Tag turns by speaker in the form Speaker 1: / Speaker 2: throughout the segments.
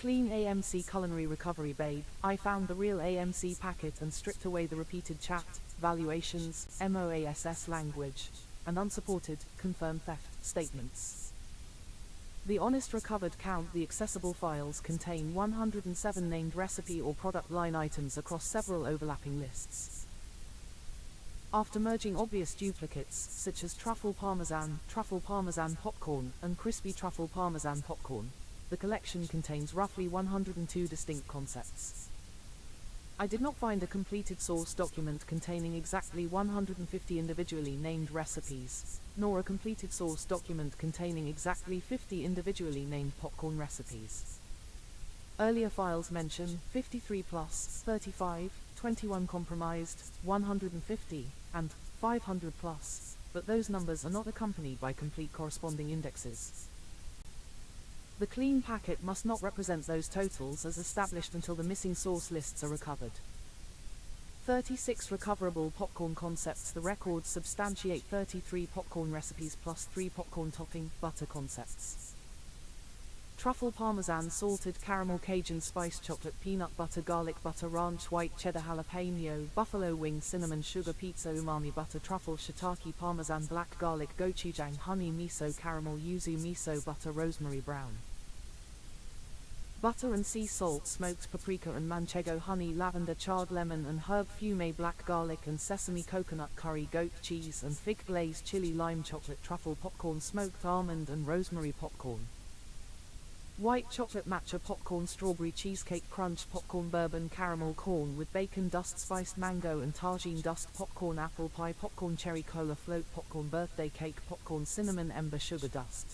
Speaker 1: Clean AMC culinary recovery babe, I found the real AMC packet and stripped away the repeated chat, valuations, MOASS language, and unsupported, confirmed theft statements. The honest recovered count. The accessible files contain 107 named recipe or product line items across several overlapping lists. After merging obvious duplicates, such as truffle parmesan popcorn, and crispy truffle parmesan popcorn, the collection contains roughly 102 distinct concepts. I did not find a completed source document containing exactly 150 individually named recipes, nor a completed source document containing exactly 50 individually named popcorn recipes. Earlier files mention 53 plus, 35, 21 compromised, 150, and 500 plus, but those numbers are not accompanied by complete corresponding indexes. The clean packet must not represent those totals as established until the missing source lists are recovered. 36 recoverable popcorn concepts. The records substantiate 33 popcorn recipes plus 3 popcorn topping butter concepts. Truffle parmesan, salted caramel, Cajun spice, chocolate, peanut butter, garlic butter, ranch, white cheddar, jalapeno, buffalo wing, cinnamon, sugar, pizza, umami butter, truffle, shiitake, parmesan, black garlic, gochujang, honey, miso, caramel, yuzu, miso butter, rosemary brown butter and sea salt, smoked paprika and manchego, honey, lavender, charred lemon and herb fume, black garlic and sesame, coconut curry, goat cheese and fig glaze, chili, lime, chocolate truffle popcorn, smoked almond and rosemary popcorn, white chocolate matcha popcorn, strawberry cheesecake crunch popcorn, bourbon caramel corn with bacon dust, spiced mango and tagine dust popcorn, apple pie popcorn, cherry cola float popcorn, birthday cake popcorn, cinnamon ember sugar dust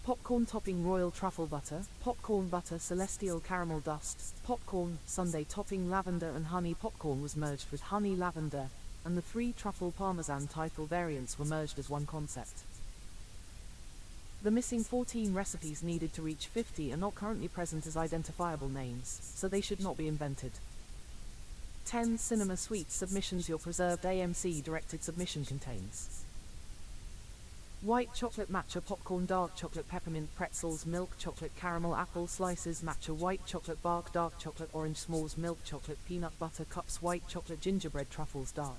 Speaker 1: popcorn topping, royal truffle butter, popcorn butter, celestial caramel dust, popcorn, sundae topping, lavender and honey popcorn was merged with honey lavender, and the 3 truffle parmesan title variants were merged as one concept. The missing 14 recipes needed to reach 50 are not currently present as identifiable names, so they should not be invented. 10 cinema sweet submissions. Your preserved AMC directed submission contains white chocolate matcha popcorn, dark chocolate peppermint pretzels, milk chocolate caramel apple slices, matcha white chocolate bark, dark chocolate orange s'mores, milk chocolate peanut butter cups, white chocolate gingerbread truffles, dark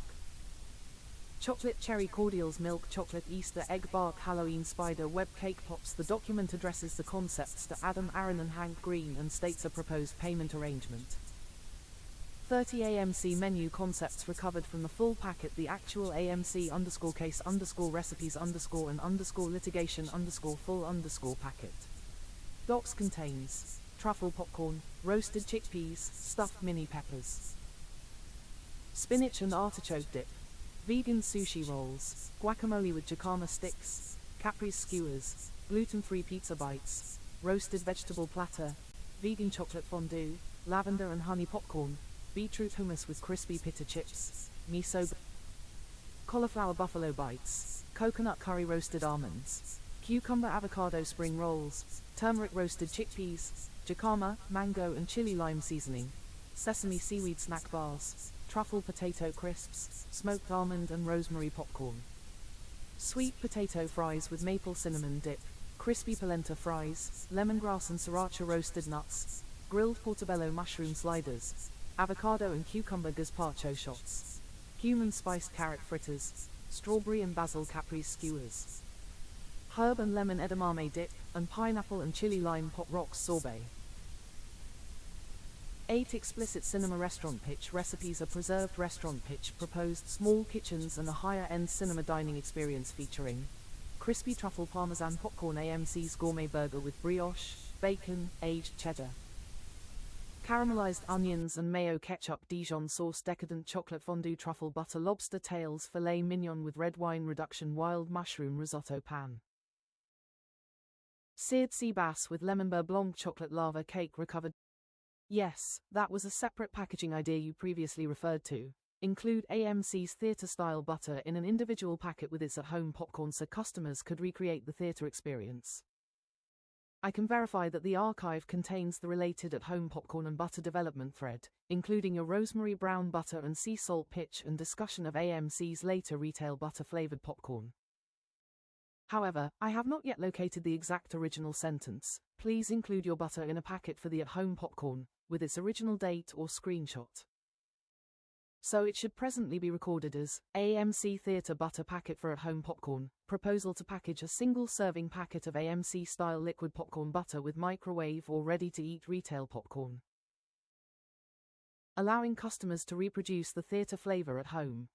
Speaker 1: chocolate cherry cordials, milk chocolate Easter egg bark, Halloween spider web cake pops. The document addresses the concepts to Adam, Aaron and Hank Green and states a proposed payment arrangement. 30 AMC menu concepts recovered from the full packet. The actual AMC _case _recipes and litigation full packet. Docs contains truffle popcorn, roasted chickpeas, stuffed mini peppers, spinach and artichoke dip, vegan sushi rolls, guacamole with jicama sticks, caprese skewers, gluten-free pizza bites, roasted vegetable platter, vegan chocolate fondue, lavender and honey popcorn, beetroot hummus with crispy pita chips, miso, cauliflower buffalo bites, coconut curry, roasted almonds, cucumber avocado spring rolls, turmeric roasted chickpeas, jicama, mango and chili lime seasoning, sesame seaweed snack bars, truffle potato crisps, smoked almond and rosemary popcorn, sweet potato fries with maple cinnamon dip, crispy polenta fries, lemongrass and sriracha roasted nuts, grilled portobello mushroom sliders, avocado and cucumber gazpacho shots, cumin spiced carrot fritters, strawberry and basil caprese skewers, herb and lemon edamame dip, and pineapple and chili lime pot rocks sorbet. 8 explicit cinema restaurant pitch recipes. A preserved restaurant pitch proposed small kitchens and a higher-end cinema dining experience featuring crispy truffle parmesan popcorn, AMC's gourmet burger with brioche, bacon, aged cheddar, caramelized onions and mayo ketchup, Dijon sauce, decadent chocolate fondue, truffle butter, lobster tails, filet mignon with red wine reduction, wild mushroom risotto pan, seared sea bass with lemon beurre blanc, chocolate lava cake recovered. Yes, that was a separate packaging idea you previously referred to. Include AMC's theater-style butter in an individual packet with its at-home popcorn so customers could recreate the theater experience. I can verify that the archive contains the related at-home popcorn and butter development thread, including your rosemary brown butter and sea salt pitch and discussion of AMC's later retail butter-flavored popcorn. However, I have not yet located the exact original sentence. Please include your butter in a packet for the at-home popcorn, with its original date or screenshot. So it should presently be recorded as AMC Theatre Butter Packet for at-home popcorn, proposal to package a single-serving packet of AMC-style liquid popcorn butter with microwave or ready-to-eat retail popcorn, allowing customers to reproduce the theatre flavor at home.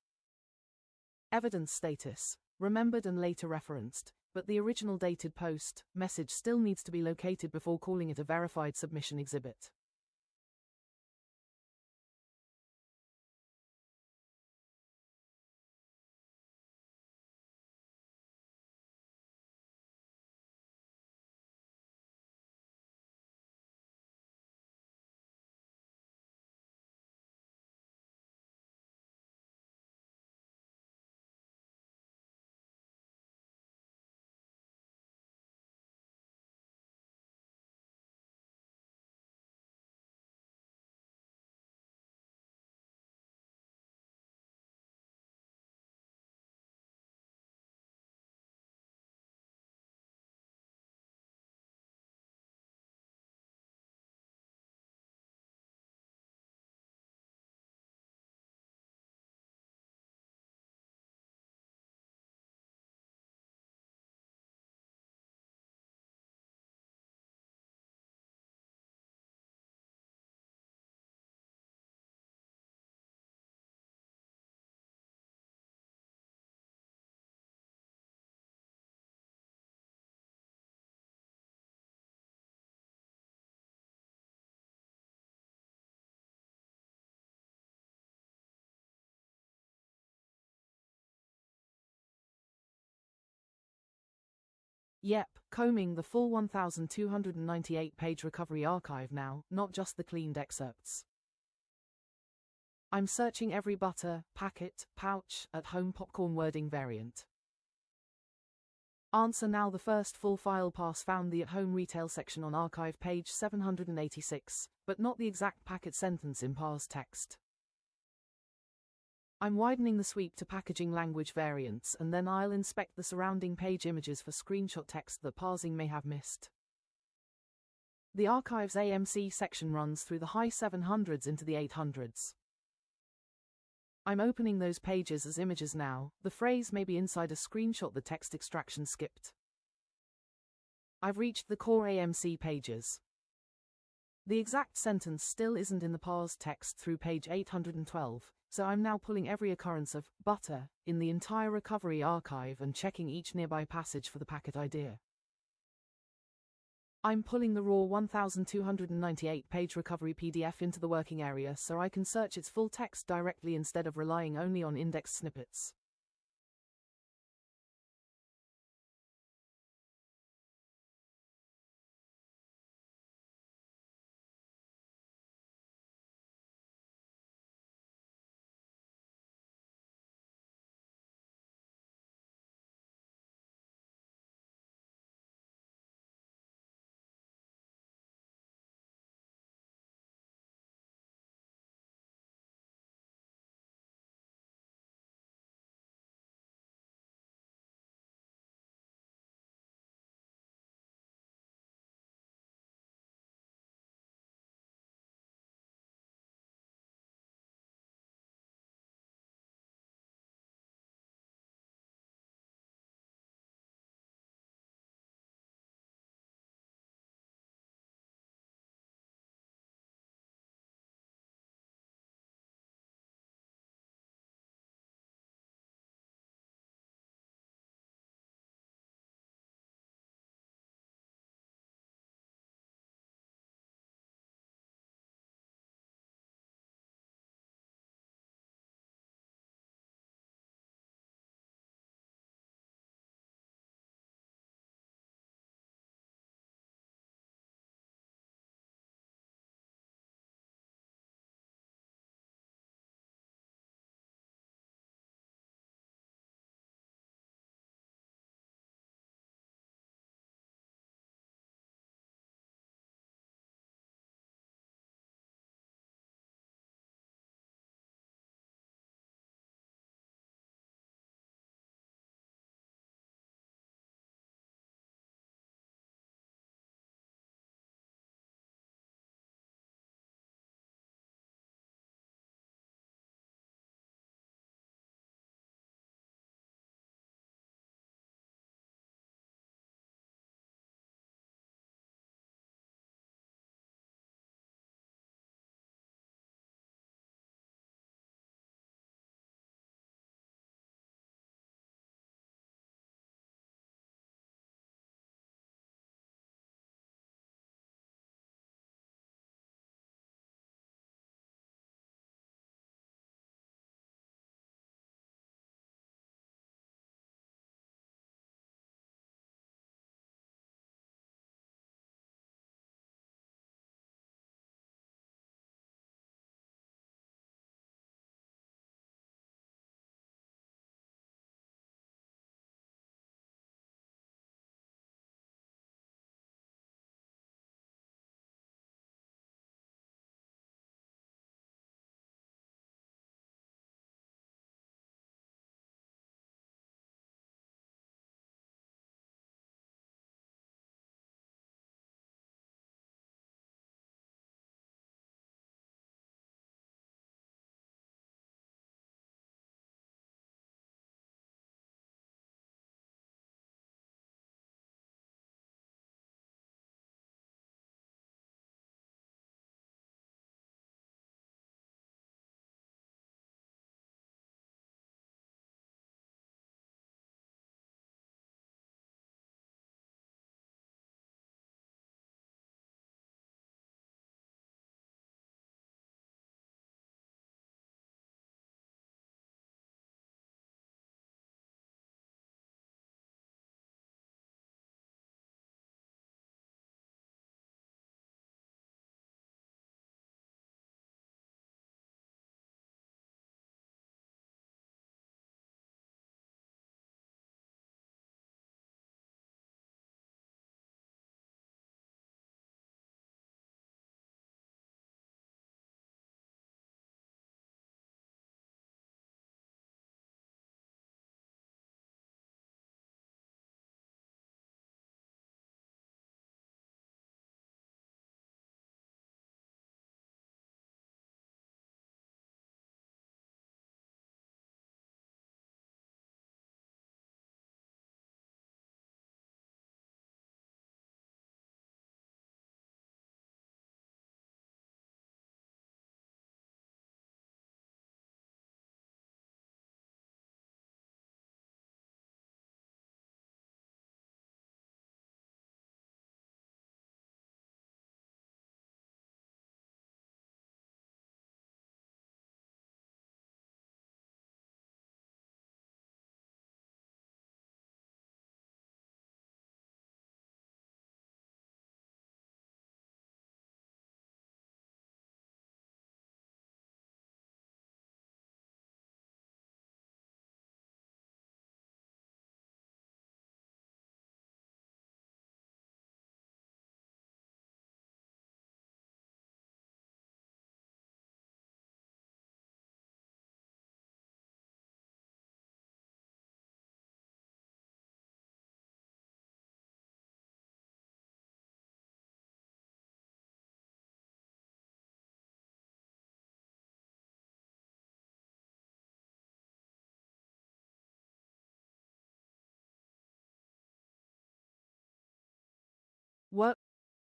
Speaker 1: Evidence status: remembered and later referenced, but the original dated post message still needs to be located before calling it a verified submission exhibit. Yep, combing the full 1,298-page recovery archive now, not just the cleaned excerpts. I'm searching every butter, packet, pouch, at-home popcorn wording variant. Answer now. The first full file pass found the at-home retail section on archive page 786, but not the exact packet sentence in parse text. I'm widening the sweep to packaging language variants, and then I'll inspect the surrounding page images for screenshot text that parsing may have missed. The archive's AMC section runs through the high 700s into the 800s. I'm opening those pages as images now. The phrase may be inside a screenshot the text extraction skipped. I've reached the core AMC pages. The exact sentence still isn't in the parsed text through page 812, so I'm now pulling every occurrence of butter in the entire recovery archive and checking each nearby passage for the packet idea. I'm pulling the raw 1,298-page recovery PDF into the working area so I can search its full text directly instead of relying only on indexed snippets.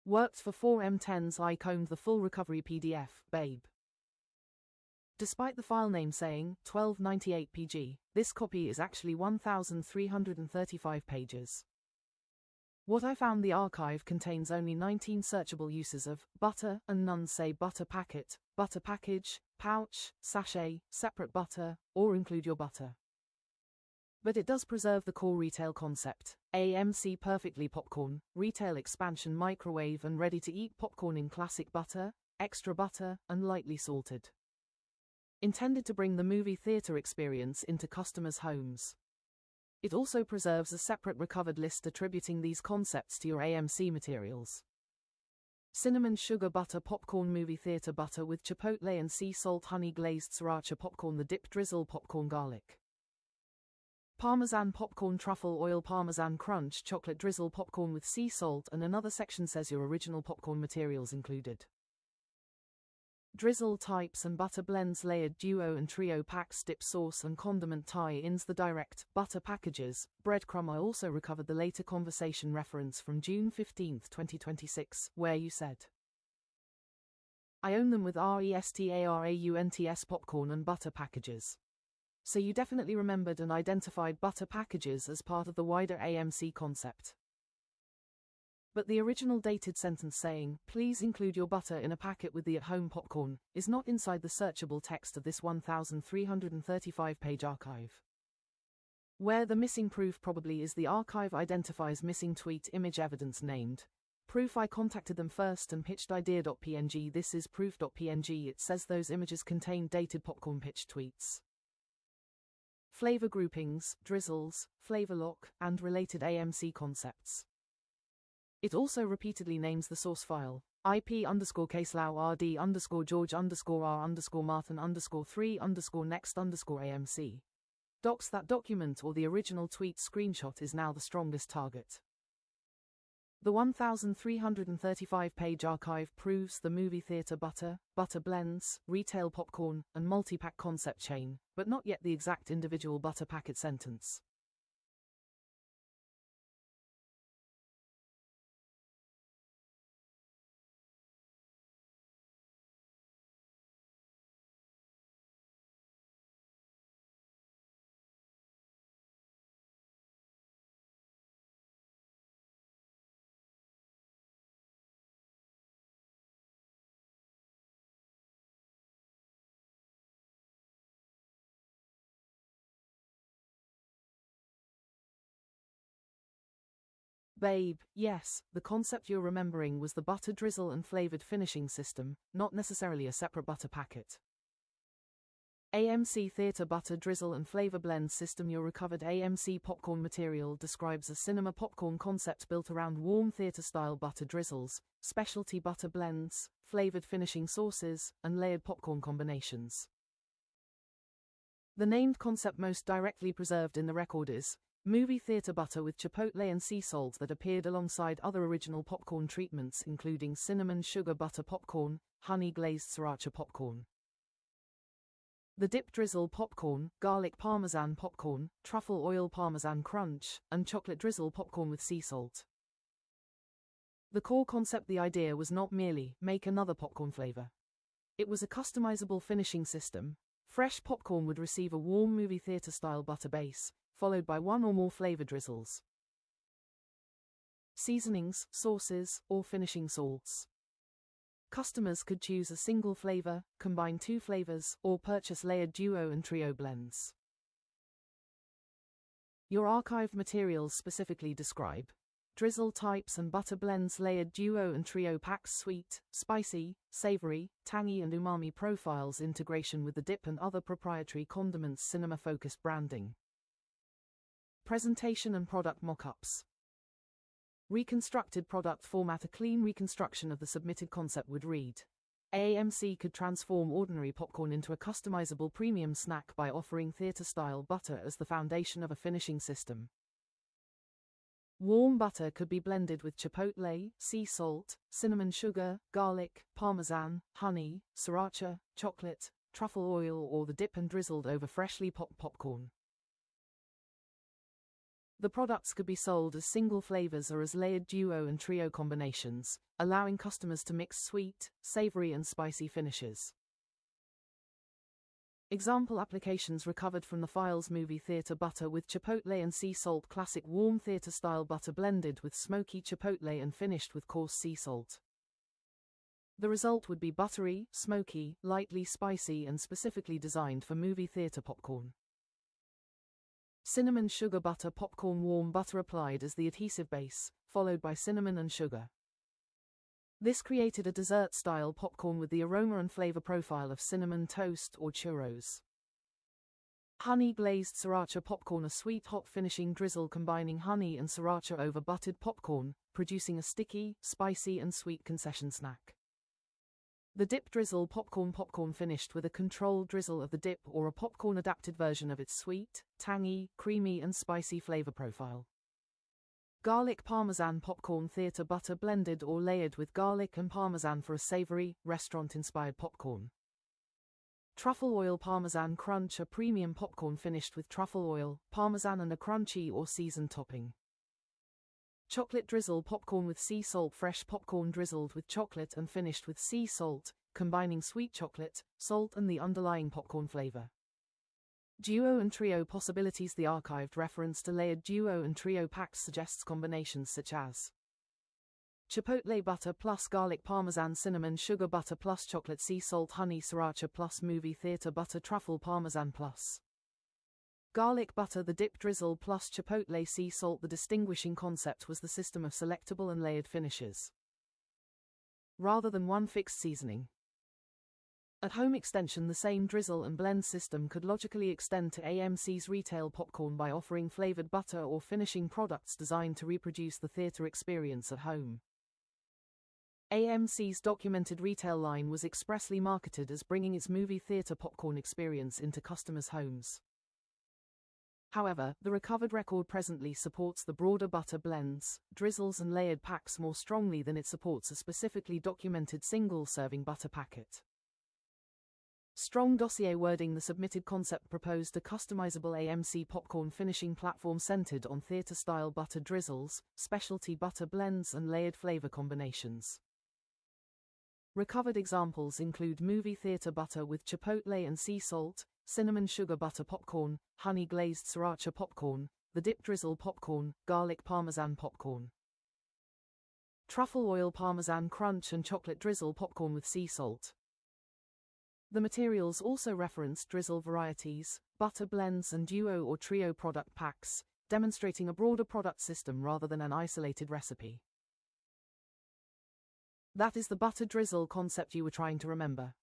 Speaker 1: Worked for 4M10s. I combed the full recovery PDF, babe. Despite the file name saying 1298 PG, this copy is actually 1,335 pages. What I found, the archive contains only 19 searchable uses of butter, and none say butter packet, butter package, pouch, sachet, separate butter, or include your butter. But it does preserve the core retail concept: AMC perfectly popcorn, retail expansion, microwave and ready-to-eat popcorn in classic butter, extra butter, and lightly salted. Intended to bring the movie theater experience into customers' homes. It also preserves a separate recovered list attributing these concepts to your AMC materials. Cinnamon sugar butter popcorn, movie theater butter with chipotle and sea salt, honey glazed sriracha popcorn, the dip drizzle popcorn, garlic parmesan popcorn, truffle oil parmesan crunch, chocolate drizzle popcorn with sea salt, and another section says your original popcorn materials included. Drizzle types and butter blends, layered duo and trio packs, dip sauce and condiment tie-ins, the direct butter packages, breadcrumb. I also recovered the later conversation reference from June 15, 2026, where you said, I own them with restaurants popcorn and butter packages. So you definitely remembered and identified butter packages as part of the wider AMC concept. But the original dated sentence saying, please include your butter in a packet with the at-home popcorn, is not inside the searchable text of this 1,335-page archive. Where the missing proof probably is, the archive identifies missing tweet image evidence named proof. I contacted them first and pitched idea.png. This is proof.png. It says those images contain dated popcorn pitch tweets. Flavor groupings, drizzles, flavor lock, and related AMC concepts. It also repeatedly names the source file, IP_Case_Lau_RD_George_R_Martin_3_next_AMC. Docs. That document or the original tweet screenshot is now the strongest target. The 1,335-page archive proves the movie theater butter, butter blends, retail popcorn, and multi-pack concept chain, but not yet the exact individual butter packet sentence. Babe, yes, the concept you're remembering was the butter drizzle and flavored finishing system, not necessarily a separate butter packet. AMC Theater Butter Drizzle and Flavor Blend System. Your recovered AMC popcorn material describes a cinema popcorn concept built around warm theater-style butter drizzles, specialty butter blends, flavored finishing sauces, and layered popcorn combinations. The named concept most directly preserved in the record is movie theater butter with chipotle and sea salt, that appeared alongside other original popcorn treatments including cinnamon sugar butter popcorn, honey glazed sriracha popcorn, the dip drizzle popcorn, garlic parmesan popcorn, truffle oil parmesan crunch, and chocolate drizzle popcorn with sea salt. The core concept, the idea, was not merely make another popcorn flavor. It was a customizable finishing system. Fresh popcorn would receive a warm movie theater style butter base, followed by one or more flavor drizzles, seasonings, sauces, or finishing salts. Customers could choose a single flavor, combine two flavors, or purchase layered duo and trio blends. Your archived materials specifically describe drizzle types and butter blends, layered duo and trio packs, sweet, spicy, savory, tangy and umami profiles, integration with the dip and other proprietary condiments, cinema-focused branding. Presentation and product mock-ups. Reconstructed product format. A clean reconstruction of the submitted concept would read: AMC could transform ordinary popcorn into a customizable premium snack by offering theater-style butter as the foundation of a finishing system. Warm butter could be blended with chipotle, sea salt, cinnamon sugar, garlic, parmesan, honey, sriracha, chocolate, truffle oil, or the dip, and drizzled over freshly popped popcorn. The products could be sold as single flavors or as layered duo and trio combinations, allowing customers to mix sweet, savory and spicy finishes. Example applications recovered from the files: movie theater butter with chipotle and sea salt, classic warm theater style butter blended with smoky chipotle and finished with coarse sea salt. The result would be buttery, smoky, lightly spicy and specifically designed for movie theater popcorn. Cinnamon sugar butter popcorn: warm butter applied as the adhesive base, followed by cinnamon and sugar. This created a dessert-style popcorn with the aroma and flavor profile of cinnamon toast or churros. Honey glazed sriracha popcorn: a sweet hot finishing drizzle combining honey and sriracha over buttered popcorn, producing a sticky, spicy and sweet concession snack. The dip drizzle popcorn: popcorn finished with a controlled drizzle of the dip or a popcorn adapted version of its sweet, tangy, creamy and spicy flavor profile. Garlic parmesan popcorn: theater butter blended or layered with garlic and parmesan for a savory, restaurant-inspired popcorn. Truffle oil parmesan crunch: a premium popcorn finished with truffle oil, parmesan and a crunchy or seasoned topping. Chocolate drizzle popcorn with sea salt: fresh popcorn drizzled with chocolate and finished with sea salt, combining sweet chocolate, salt and the underlying popcorn flavor. Duo and trio possibilities: the archived reference to layered duo and trio packs suggests combinations such as chipotle butter plus garlic parmesan cinnamon sugar butter plus chocolate sea salt honey sriracha plus movie theater butter truffle parmesan plus garlic butter, the dip drizzle plus chipotle sea salt. The distinguishing concept was the system of selectable and layered finishes, rather than one fixed seasoning. At home extension: the same drizzle and blend system could logically extend to AMC's retail popcorn by offering flavored butter or finishing products designed to reproduce the theater experience at home. AMC's documented retail line was expressly marketed as bringing its movie theater popcorn experience into customers' homes. However, the recovered record presently supports the broader butter blends, drizzles and layered packs more strongly than it supports a specifically documented single-serving butter packet. Strong dossier wording: the submitted concept proposed a customizable AMC popcorn finishing platform centered on theater-style butter drizzles, specialty butter blends and layered flavor combinations. Recovered examples include movie theater butter with chipotle and sea salt, cinnamon sugar butter popcorn, honey glazed sriracha popcorn, the dip drizzle popcorn, garlic parmesan popcorn, truffle oil parmesan crunch and chocolate drizzle popcorn with sea salt. The materials also referenced drizzle varieties, butter blends and duo or trio product packs, demonstrating a broader product system rather than an isolated recipe. That is the butter drizzle concept you were trying to remember.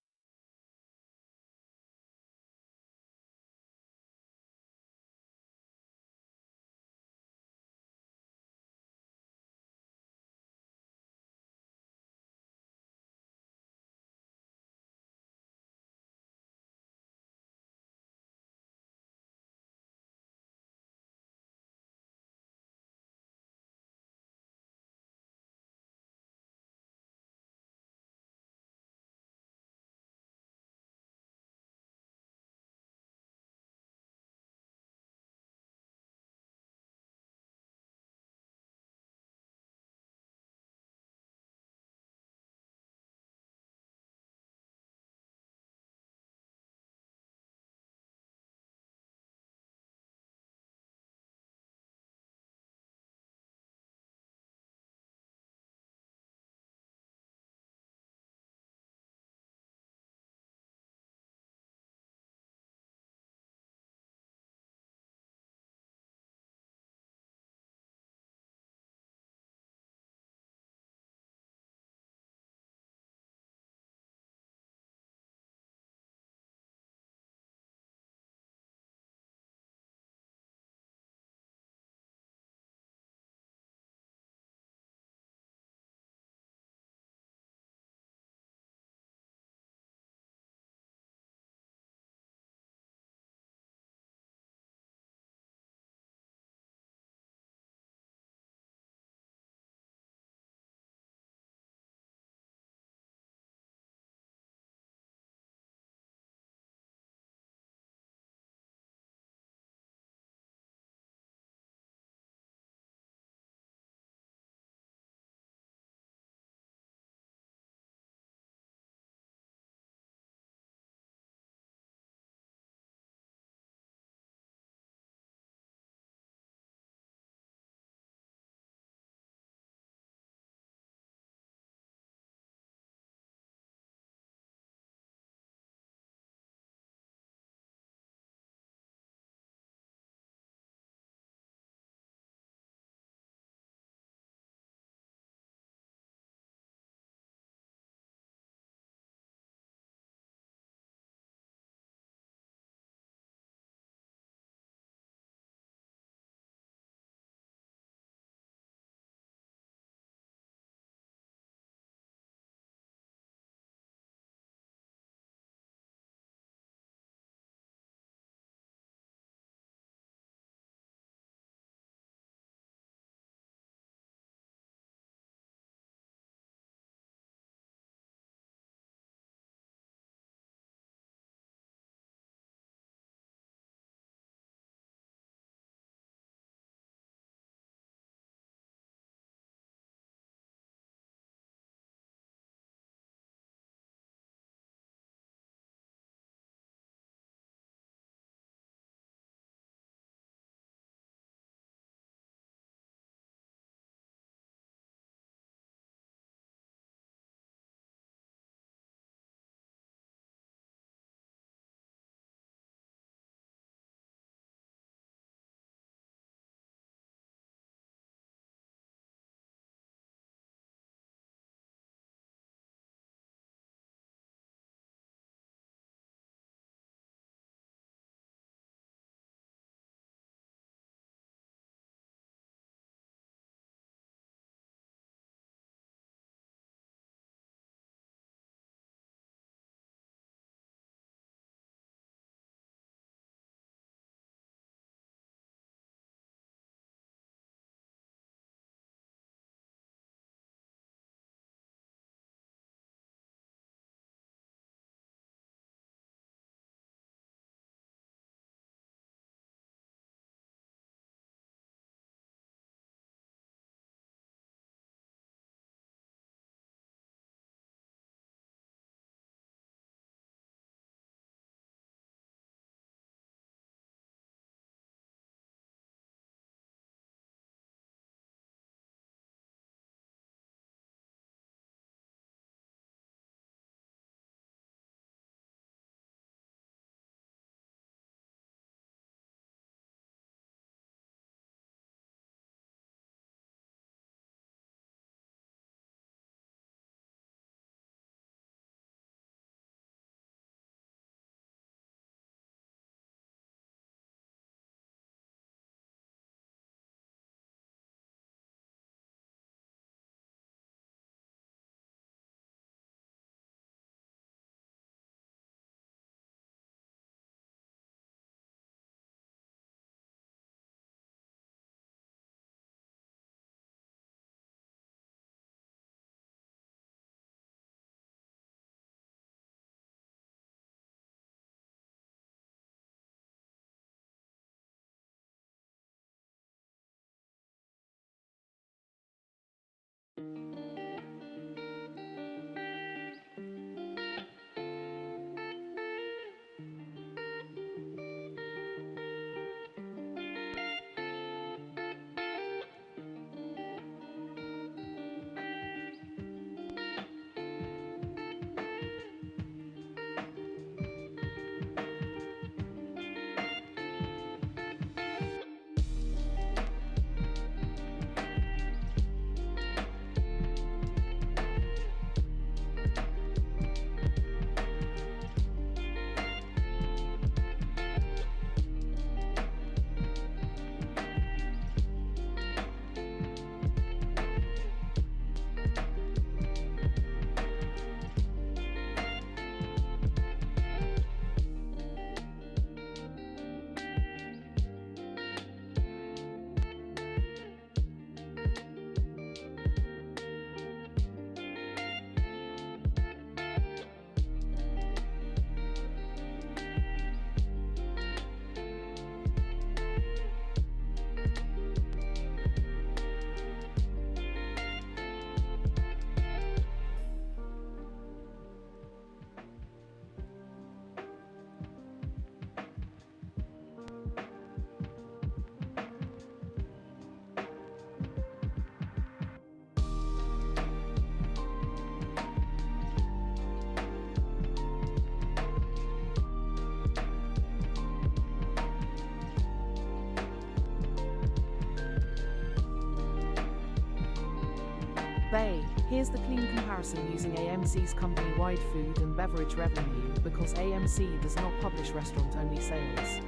Speaker 1: Bay. Here's the clean comparison using AMC's company-wide food and beverage revenue, because AMC does not publish restaurant-only sales.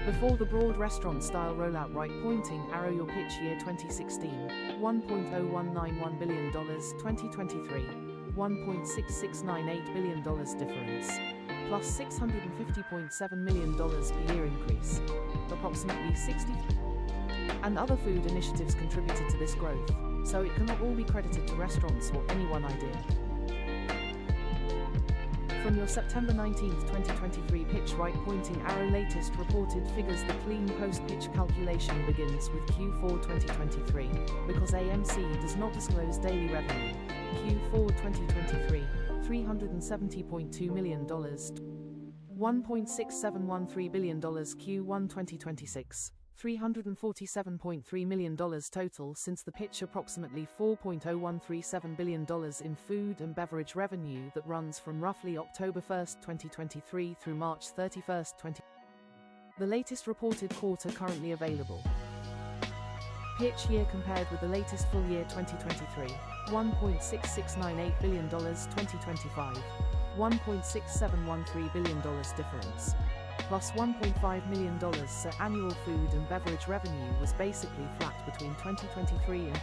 Speaker 1: Before the broad restaurant-style rollout, right pointing arrow your pitch year 2016, $1.0191 billion, 2023, $1.6698 billion difference, plus $650.7 million per year increase, approximately 60, and other food initiatives contributed to this growth, so it cannot all be credited to restaurants or any one idea. From your September 19, 2023 pitch right pointing arrow latest reported figures, the clean post-pitch calculation begins with Q4 2023, because AMC does not disclose daily revenue. Q4 2023, $370.2 million, $1.6713 billion. Q1 2026, $347.3 million total since the pitch, approximately $4.0137 billion in food and beverage revenue that runs from roughly October 1, 2023 through March 31, 2023. The latest reported quarter currently available. Pitch year compared with the latest full year 2023, $1.6698 billion 2025, $1.6713 billion difference, plus $1.5 million, so annual food and beverage revenue was basically flat between 2023 and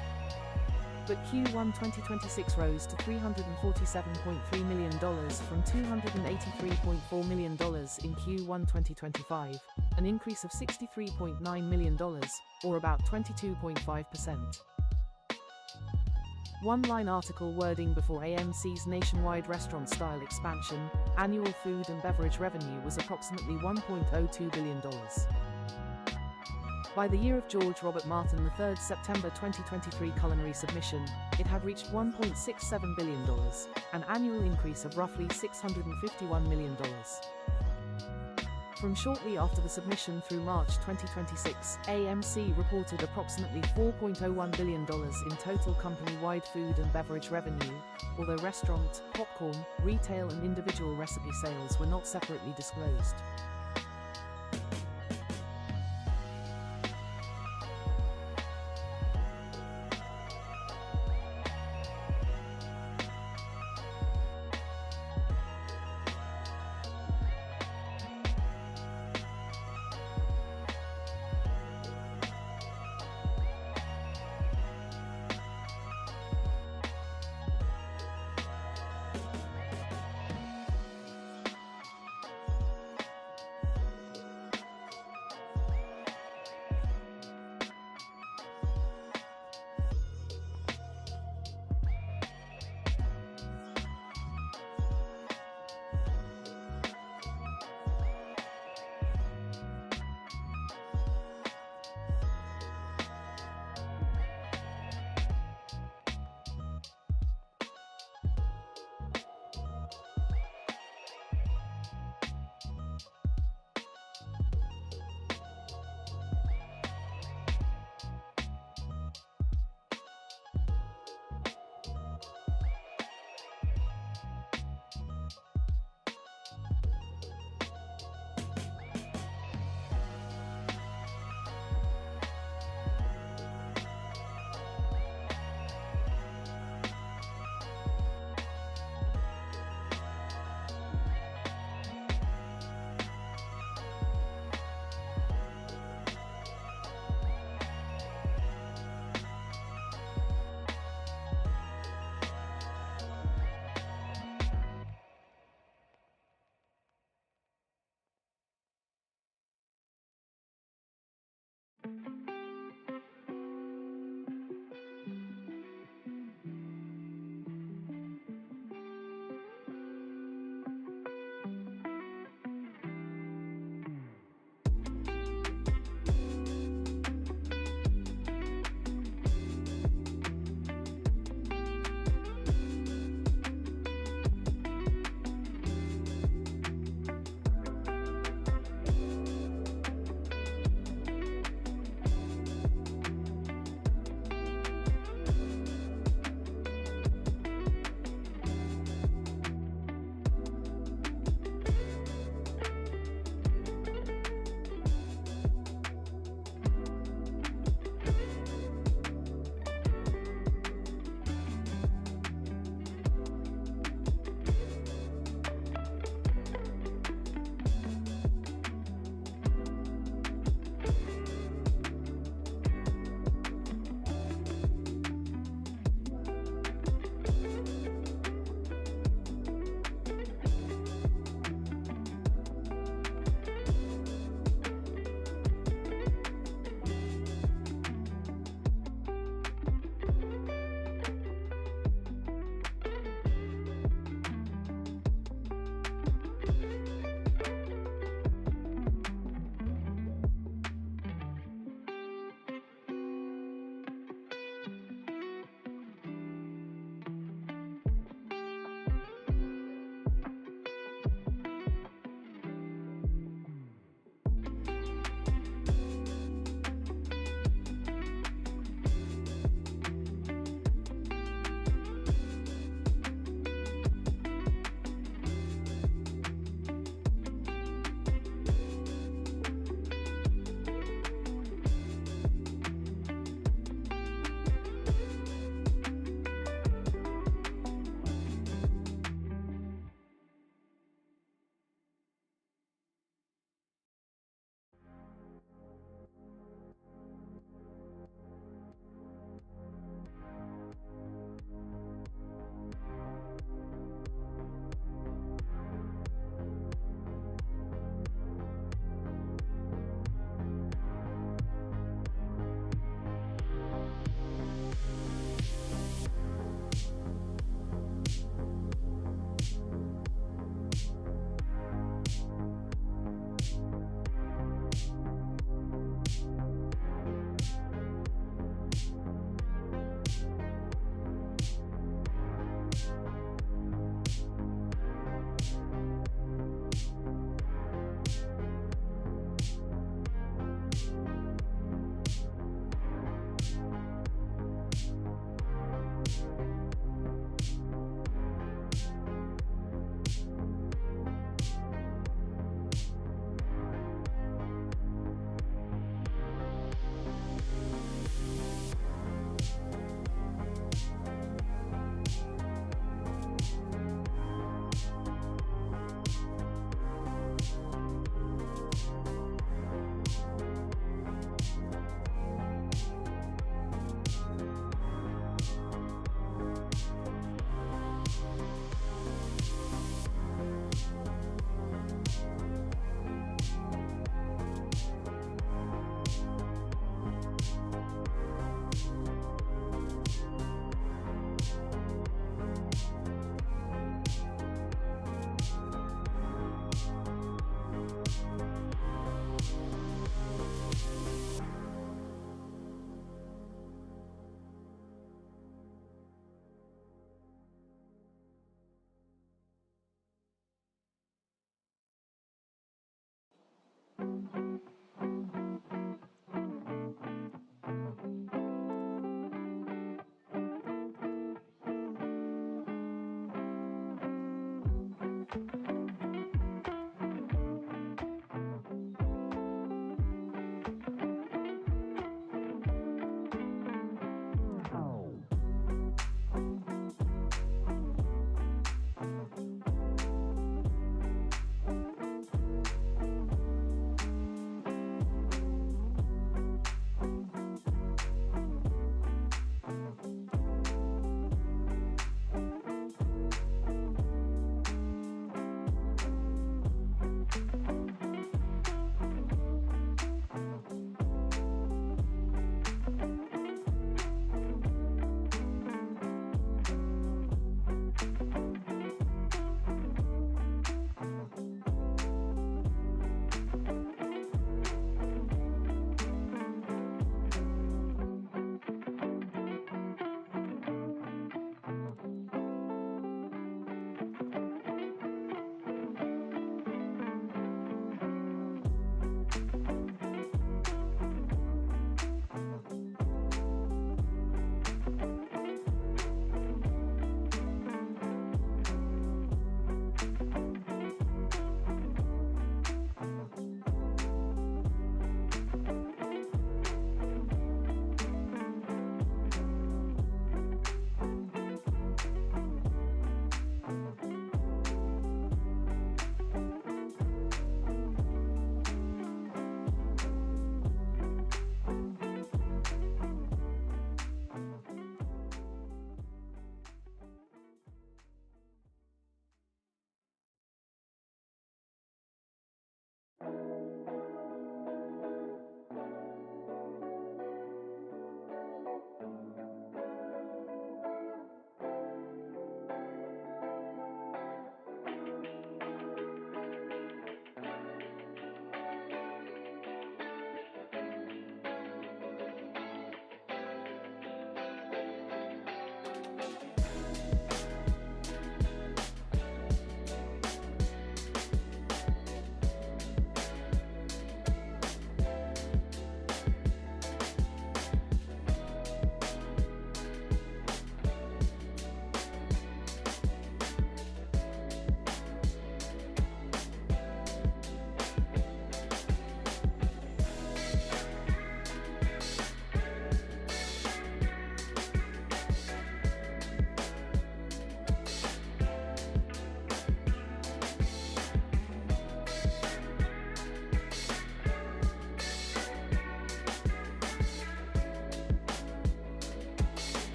Speaker 1: but Q1 2026 rose to $347.3 million from $283.4 million in Q1 2025, an increase of $63.9 million, or about 22.5%. One-line article wording before AMC's nationwide restaurant-style expansion, annual food and beverage revenue was approximately $1.02 billion. By the year of George Robert Martin III September 2023 culinary submission, it had reached $1.67 billion, an annual increase of roughly $651 million. From shortly after the submission through March 2026, AMC reported approximately $4.01 billion in total company-wide food and beverage revenue, although restaurant, popcorn, retail and individual recipe sales were not separately disclosed.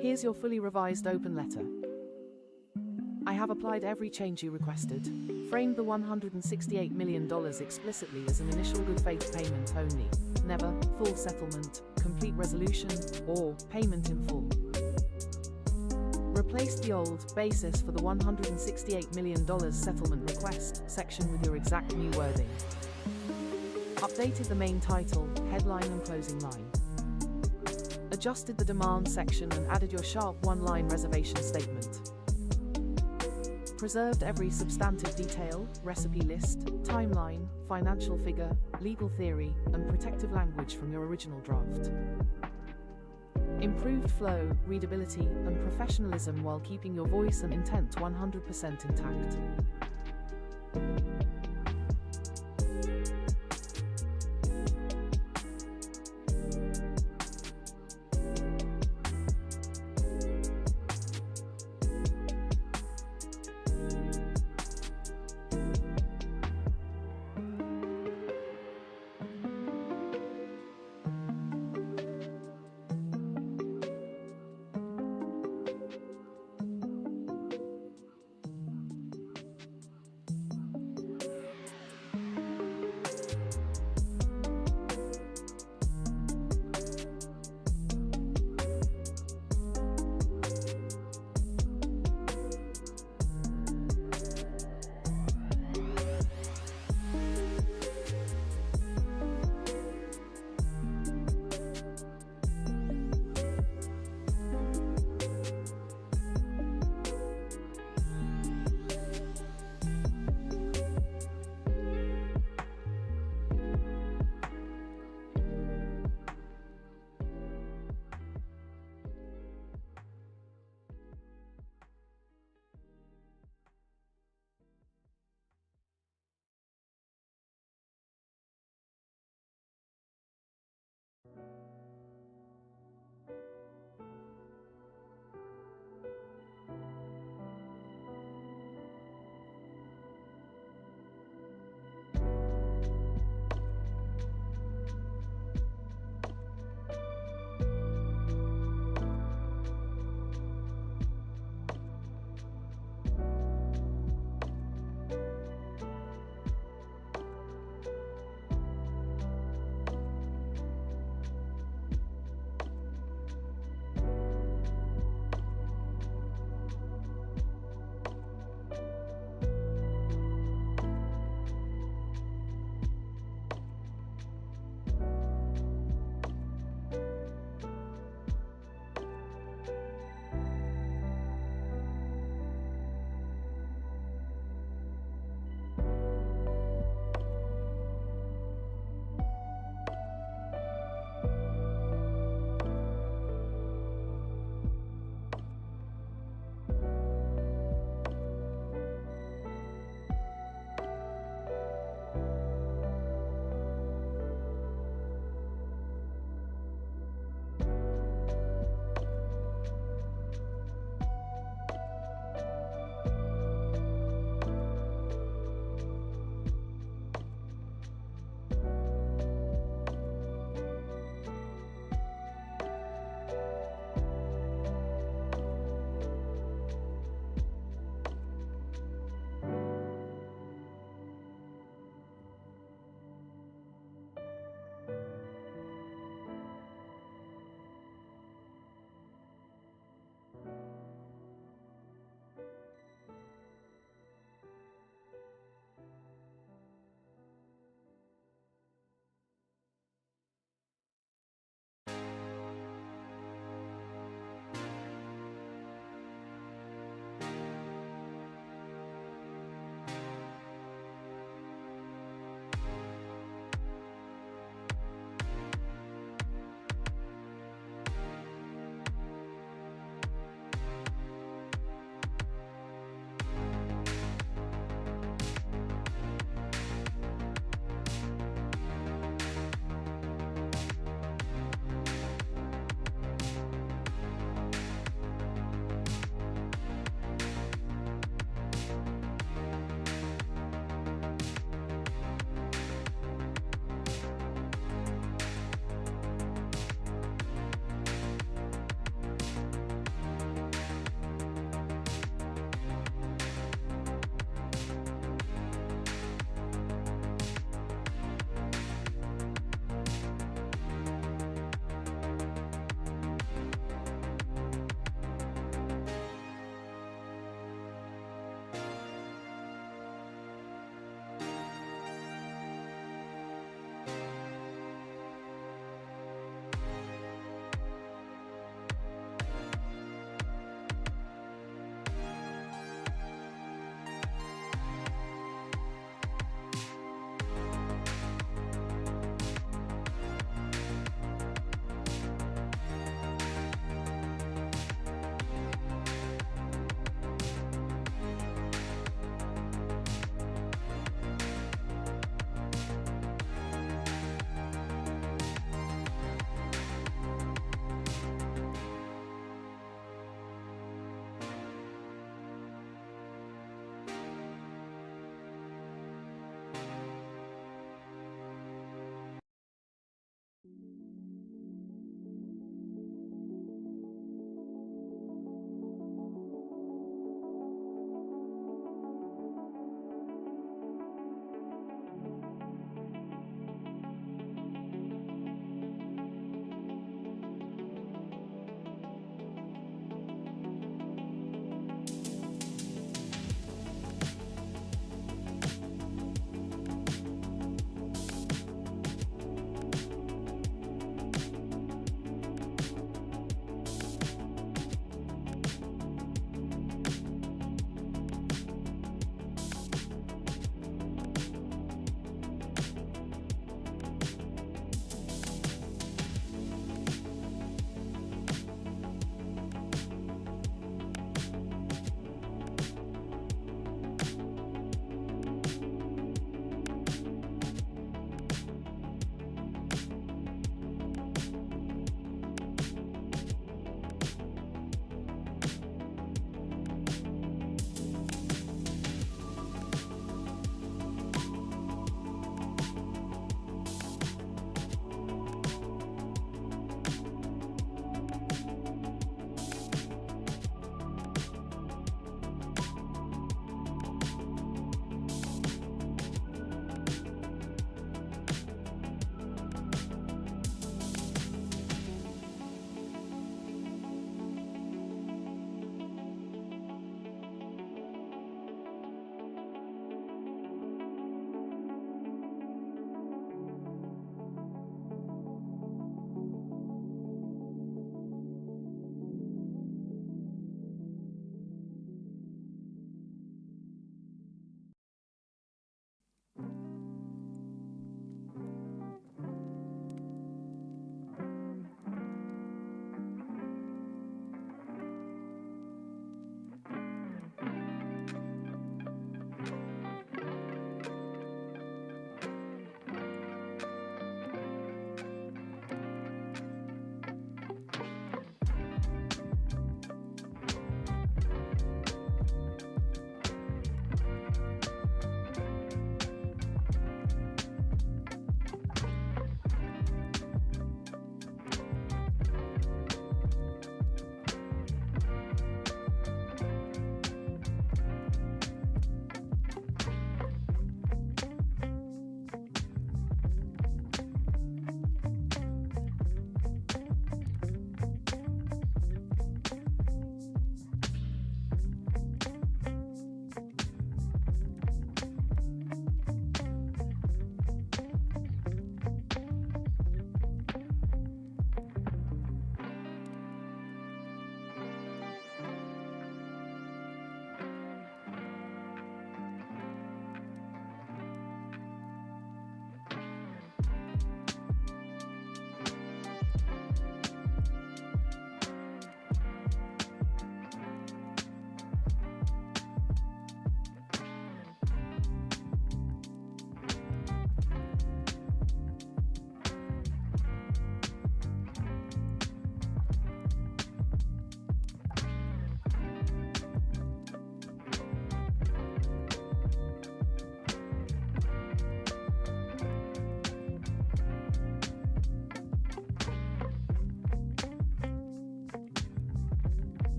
Speaker 1: Here's your fully revised open letter. I have applied every change you requested. Framed the $168 million explicitly as an initial good faith payment only, never full settlement, complete resolution, or payment in full. Replaced the old basis for the $168 million settlement request section with your exact new wording. Updated the main title, headline and closing line. Adjusted the demand section and added your sharp one-line reservation statement. Preserved every substantive detail, recipe list, timeline, financial figure, legal theory, and protective language from your original draft. Improved flow, readability, and professionalism while keeping your voice and intent 100% intact.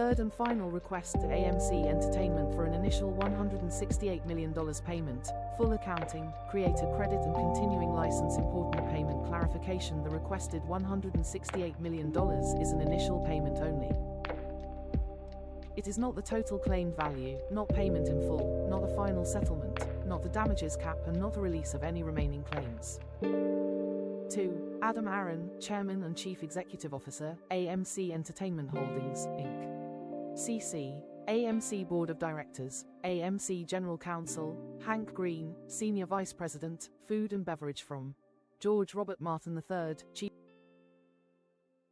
Speaker 1: Third and final request to AMC Entertainment for an initial $168 million payment, full accounting, creator credit and continuing license. Important payment clarification: the requested $168 million is an initial payment only. It is not the total claimed value, not payment in full, not the final settlement, not the damages cap, and not a release of any remaining claims. 2. Adam Aron, Chairman and Chief Executive Officer, AMC Entertainment Holdings, Inc. CC, AMC Board of Directors, AMC General Counsel, Hank Green, Senior Vice President, Food and Beverage from George Robert Martin III, Chief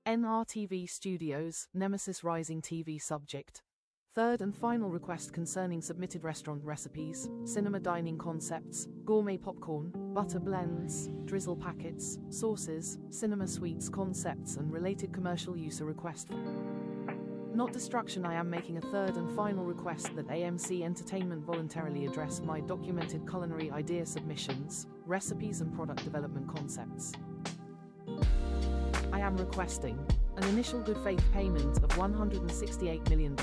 Speaker 1: NRTV Studios, Nemesis Rising TV Subject. Third and final request concerning submitted restaurant recipes, cinema dining concepts, gourmet popcorn, butter blends, drizzle packets, sauces, cinema sweets concepts and related commercial use. A request not destruction. I am making a third and final request that AMC Entertainment voluntarily address my documented culinary idea submissions, recipes and product development concepts. I am requesting an initial good faith payment of $168 million.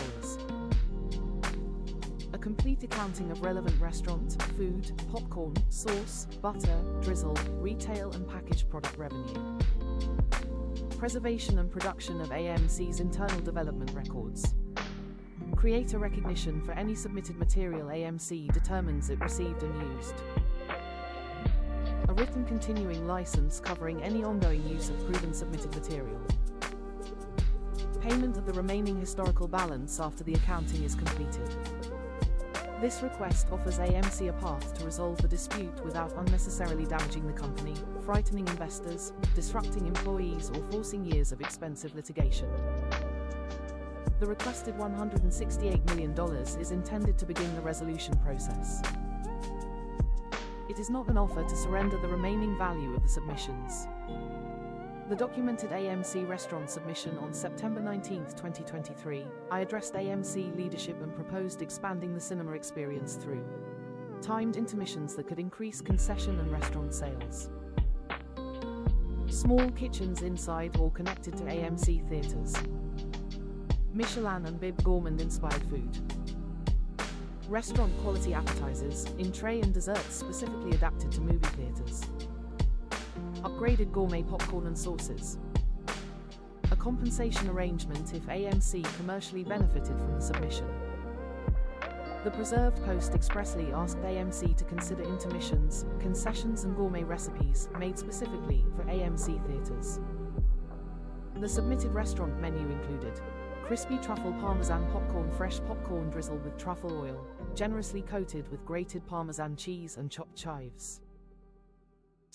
Speaker 1: A complete accounting of relevant restaurant, food, popcorn, sauce, butter, drizzle, retail and packaged product revenue. Preservation and production of AMC's internal development records. Creator recognition for any submitted material AMC determines it received and used. A written continuing license covering any ongoing use of proven submitted material. Payment of the remaining historical balance after the accounting is completed. This request offers AMC a path to resolve the dispute without unnecessarily damaging the company, frightening investors, disrupting employees or forcing years of expensive litigation. The requested $168 million is intended to begin the resolution process. It is not an offer to surrender the remaining value of the submissions. The documented AMC restaurant submission on September 19, 2023, I addressed AMC leadership and proposed expanding the cinema experience through timed intermissions that could increase concession and restaurant sales. Small kitchens inside or connected to AMC theaters. Michelin and Bib Gourmand inspired food. Restaurant quality appetizers, in tray and desserts specifically adapted to movie theaters. Upgraded gourmet popcorn and sauces. A compensation arrangement if AMC commercially benefited from the submission. The preserved post expressly asked AMC to consider intermissions, concessions and gourmet recipes made specifically for AMC theaters. The submitted restaurant menu included crispy truffle parmesan popcorn, fresh popcorn drizzled with truffle oil, generously coated with grated parmesan cheese and chopped chives.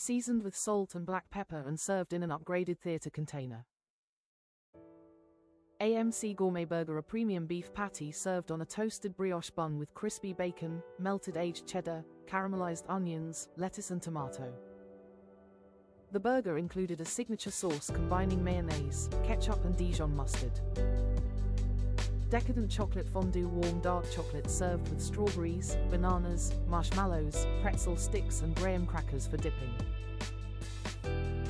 Speaker 1: Seasoned with salt and black pepper and served in an upgraded theater container. AMC Gourmet Burger, a premium beef patty served on a toasted brioche bun with crispy bacon, melted aged cheddar, caramelized onions, lettuce and tomato. The burger included a signature sauce combining mayonnaise, ketchup and Dijon mustard. Decadent chocolate fondue, warm dark chocolate served with strawberries, bananas, marshmallows, pretzel sticks and graham crackers for dipping.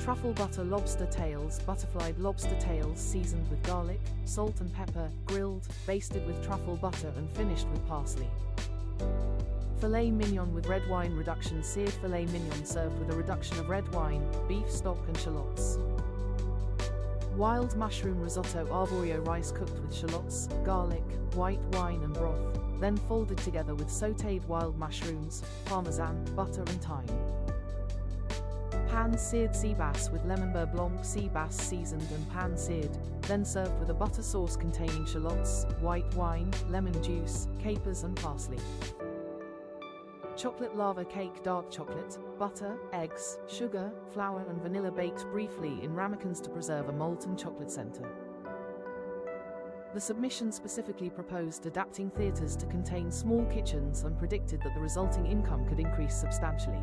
Speaker 1: Truffle butter lobster tails, butterflied lobster tails seasoned with garlic, salt and pepper, grilled, basted with truffle butter and finished with parsley. Filet mignon with red wine reduction, seared filet mignon served with a reduction of red wine, beef stock and shallots. Wild mushroom risotto, arborio rice cooked with shallots, garlic, white wine and broth, then folded together with sautéed wild mushrooms, parmesan, butter and thyme. Pan-seared sea bass with lemon beurre blanc, sea bass seasoned and pan-seared, then served with a butter sauce containing shallots, white wine, lemon juice, capers and parsley. Chocolate lava cake, dark chocolate, butter, eggs, sugar, flour and vanilla baked briefly in ramekins to preserve a molten chocolate center. The submission specifically proposed adapting theaters to contain small kitchens and predicted that the resulting income could increase substantially.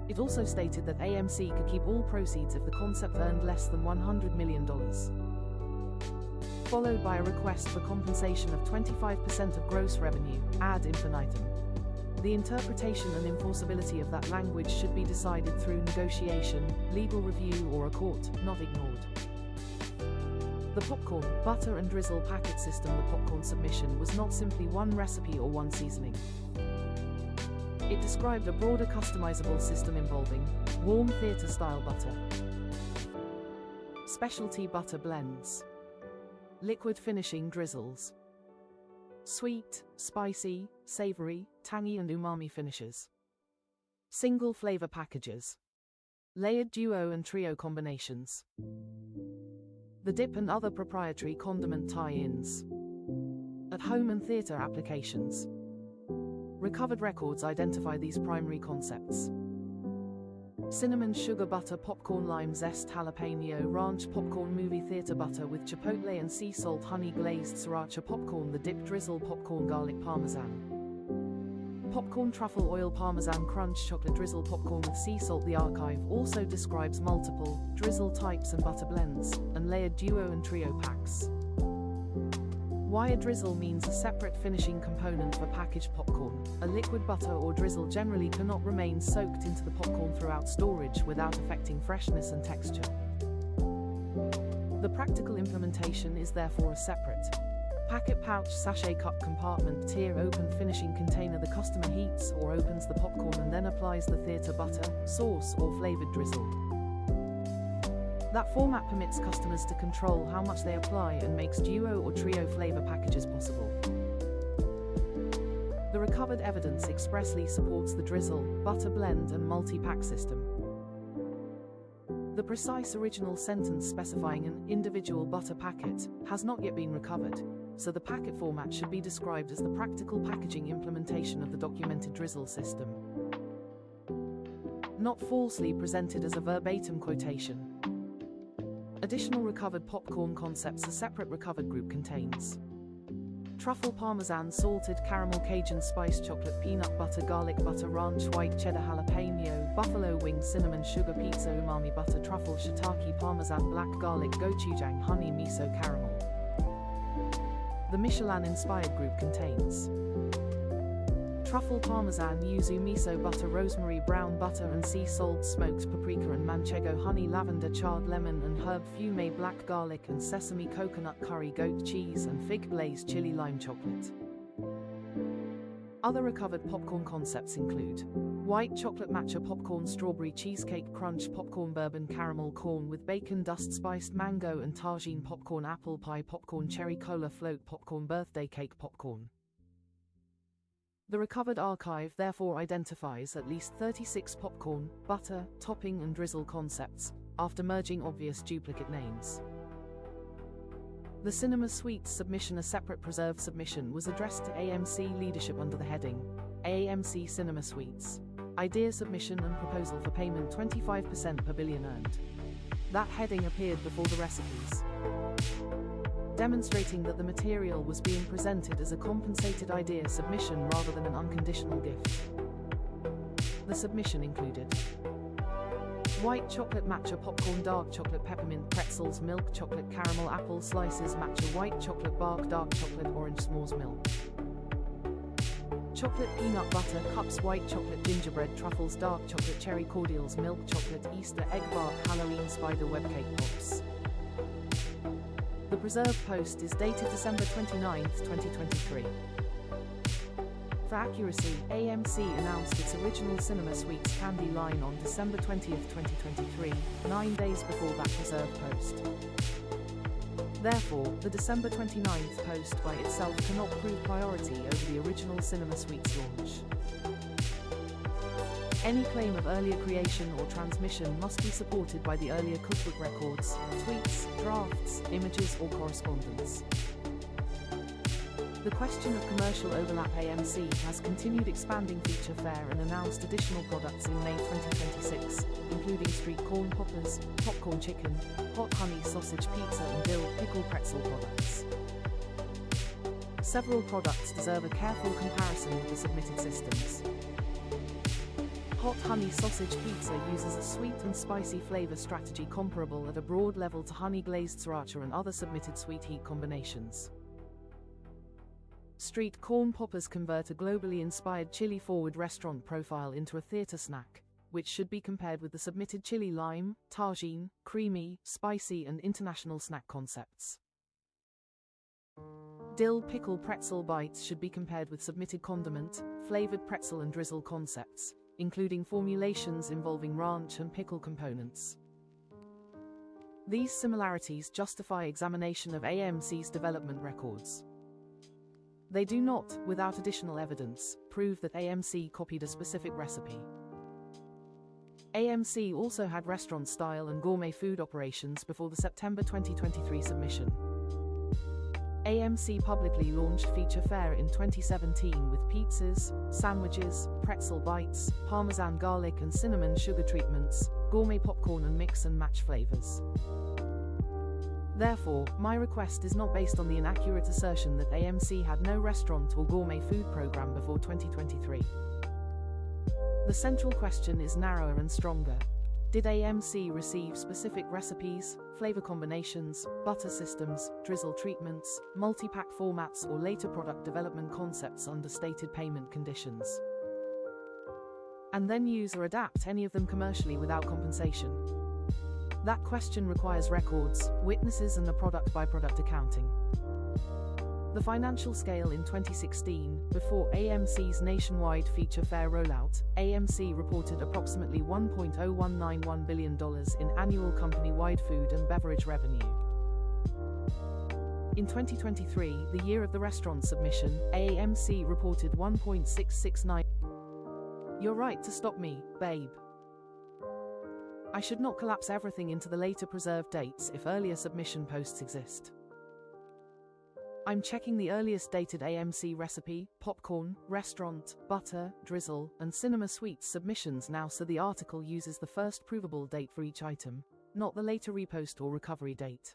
Speaker 1: It also stated that AMC could keep all proceeds if the concept earned less than $100 million. Followed by a request for compensation of 25% of gross revenue, ad infinitum. The interpretation and enforceability of that language should be decided through negotiation, legal review or a court, not ignored. The popcorn, butter and drizzle packet system. The popcorn submission was not simply one recipe or one seasoning. It described a broader customizable system involving warm theater-style butter, specialty butter blends, liquid finishing drizzles, sweet, spicy, savory, tangy and umami finishes, single flavor packages, layered duo and trio combinations, the dip and other proprietary condiment tie-ins, at-home and theater applications. Recovered records identify these primary concepts: cinnamon sugar butter popcorn, lime zest jalapeno ranch popcorn, movie theater butter with chipotle and sea salt, honey glazed sriracha popcorn, the dip drizzle popcorn, garlic parmesan popcorn, truffle oil parmesan crunch, chocolate drizzle popcorn with sea salt. The archive also describes multiple drizzle types and butter blends, and layered duo and trio packs. Why a drizzle means a separate finishing component for packaged popcorn. A liquid butter or drizzle generally cannot remain soaked into the popcorn throughout storage without affecting freshness and texture. The practical implementation is therefore a separate packet, pouch, sachet, cup, compartment, tier, open finishing container. The customer heats or opens the popcorn and then applies the theater butter, sauce or flavored drizzle. That format permits customers to control how much they apply and makes duo or trio flavor packages possible. The recovered evidence expressly supports the drizzle, butter blend and multi-pack system. The precise original sentence specifying an individual butter packet has not yet been recovered, so the packet format should be described as the practical packaging implementation of the documented drizzle system, not falsely presented as a verbatim quotation. Additional recovered popcorn concepts. A separate recovered group contains truffle parmesan, salted caramel, Cajun spice, chocolate peanut butter, garlic butter, ranch, white cheddar, jalapeno, buffalo wing, cinnamon sugar pizza, umami butter, truffle, shiitake, parmesan, black garlic, gochujang, honey, miso, caramel. The Michelin-inspired group contains truffle parmesan, yuzu, miso butter, rosemary, brown butter and sea salt, smoked paprika and manchego, honey, lavender, charred lemon and herb fume, black garlic and sesame, coconut curry, goat cheese and fig glazed chili lime chocolate. Other recovered popcorn concepts include white chocolate matcha popcorn, strawberry cheesecake crunch popcorn, bourbon caramel corn with bacon dust, spiced mango and tagine popcorn, apple pie popcorn, cherry cola float popcorn, birthday cake popcorn. The recovered archive therefore identifies at least 36 popcorn, butter, topping and drizzle concepts, after merging obvious duplicate names. The Cinema Sweets submission. A separate preserved submission was addressed to AMC leadership under the heading AMC Cinema Sweets. Idea submission and proposal for payment 25% per billion earned. That heading appeared before the recipes, demonstrating that the material was being presented as a compensated idea submission rather than an unconditional gift. The submission included white chocolate matcha popcorn, dark chocolate peppermint pretzels, milk chocolate caramel apple slices, matcha white chocolate bark, dark chocolate orange s'mores milk, chocolate peanut butter cups, white chocolate gingerbread truffles, dark chocolate cherry cordials, milk chocolate Easter egg bark, Halloween spider web cake pops. The preserved post is dated December 29, 2023. For accuracy, AMC announced its original Cinema Sweets candy line on December 20, 2023, 9 days before that preserved post. Therefore, the December 29th post by itself cannot prove priority over the original Cinema Sweets launch. Any claim of earlier creation or transmission must be supported by the earlier cookbook records, tweets, drafts, images or correspondence. The question of commercial overlap. AMC has continued expanding feature fare and announced additional products in May 2026, including street corn poppers, popcorn chicken, hot honey sausage pizza and dill pickle pretzel products. Several products deserve a careful comparison with the submitted systems. Hot honey sausage pizza uses a sweet and spicy flavor strategy comparable at a broad level to honey glazed sriracha and other submitted sweet heat combinations. Street corn poppers convert a globally inspired chili-forward restaurant profile into a theater snack, which should be compared with the submitted chili lime, tagine, creamy, spicy and international snack concepts. Dill pickle pretzel bites should be compared with submitted condiment, flavored pretzel and drizzle concepts, including formulations involving ranch and pickle components. These similarities justify examination of AMC's development records. They do not, without additional evidence, prove that AMC copied a specific recipe. AMC also had restaurant-style and gourmet food operations before the September 2023 submission. AMC publicly launched Feature Fare in 2017 with pizzas, sandwiches, pretzel bites, Parmesan garlic and cinnamon sugar treatments, gourmet popcorn and mix and match flavors. Therefore, my request is not based on the inaccurate assertion that AMC had no restaurant or gourmet food program before 2023. The central question is narrower and stronger. Did AMC receive specific recipes, flavor combinations, butter systems, drizzle treatments, multi-pack formats or later product development concepts under stated payment conditions? And then use or adapt any of them commercially without compensation? That question requires records, witnesses and a product-by-product accounting. The financial scale in 2016, before AMC's nationwide Feature Fare rollout, AMC reported approximately $1.0191 billion in annual company-wide food and beverage revenue. In 2023, the year of the restaurant submission, AMC reported $1.669. You're right to stop me, babe. I should not collapse everything into the later preserved dates if earlier submission posts exist. I'm checking the earliest dated AMC recipe, popcorn, restaurant, butter, drizzle, and cinema sweets submissions now, so the article uses the first provable date for each item, not the later repost or recovery date.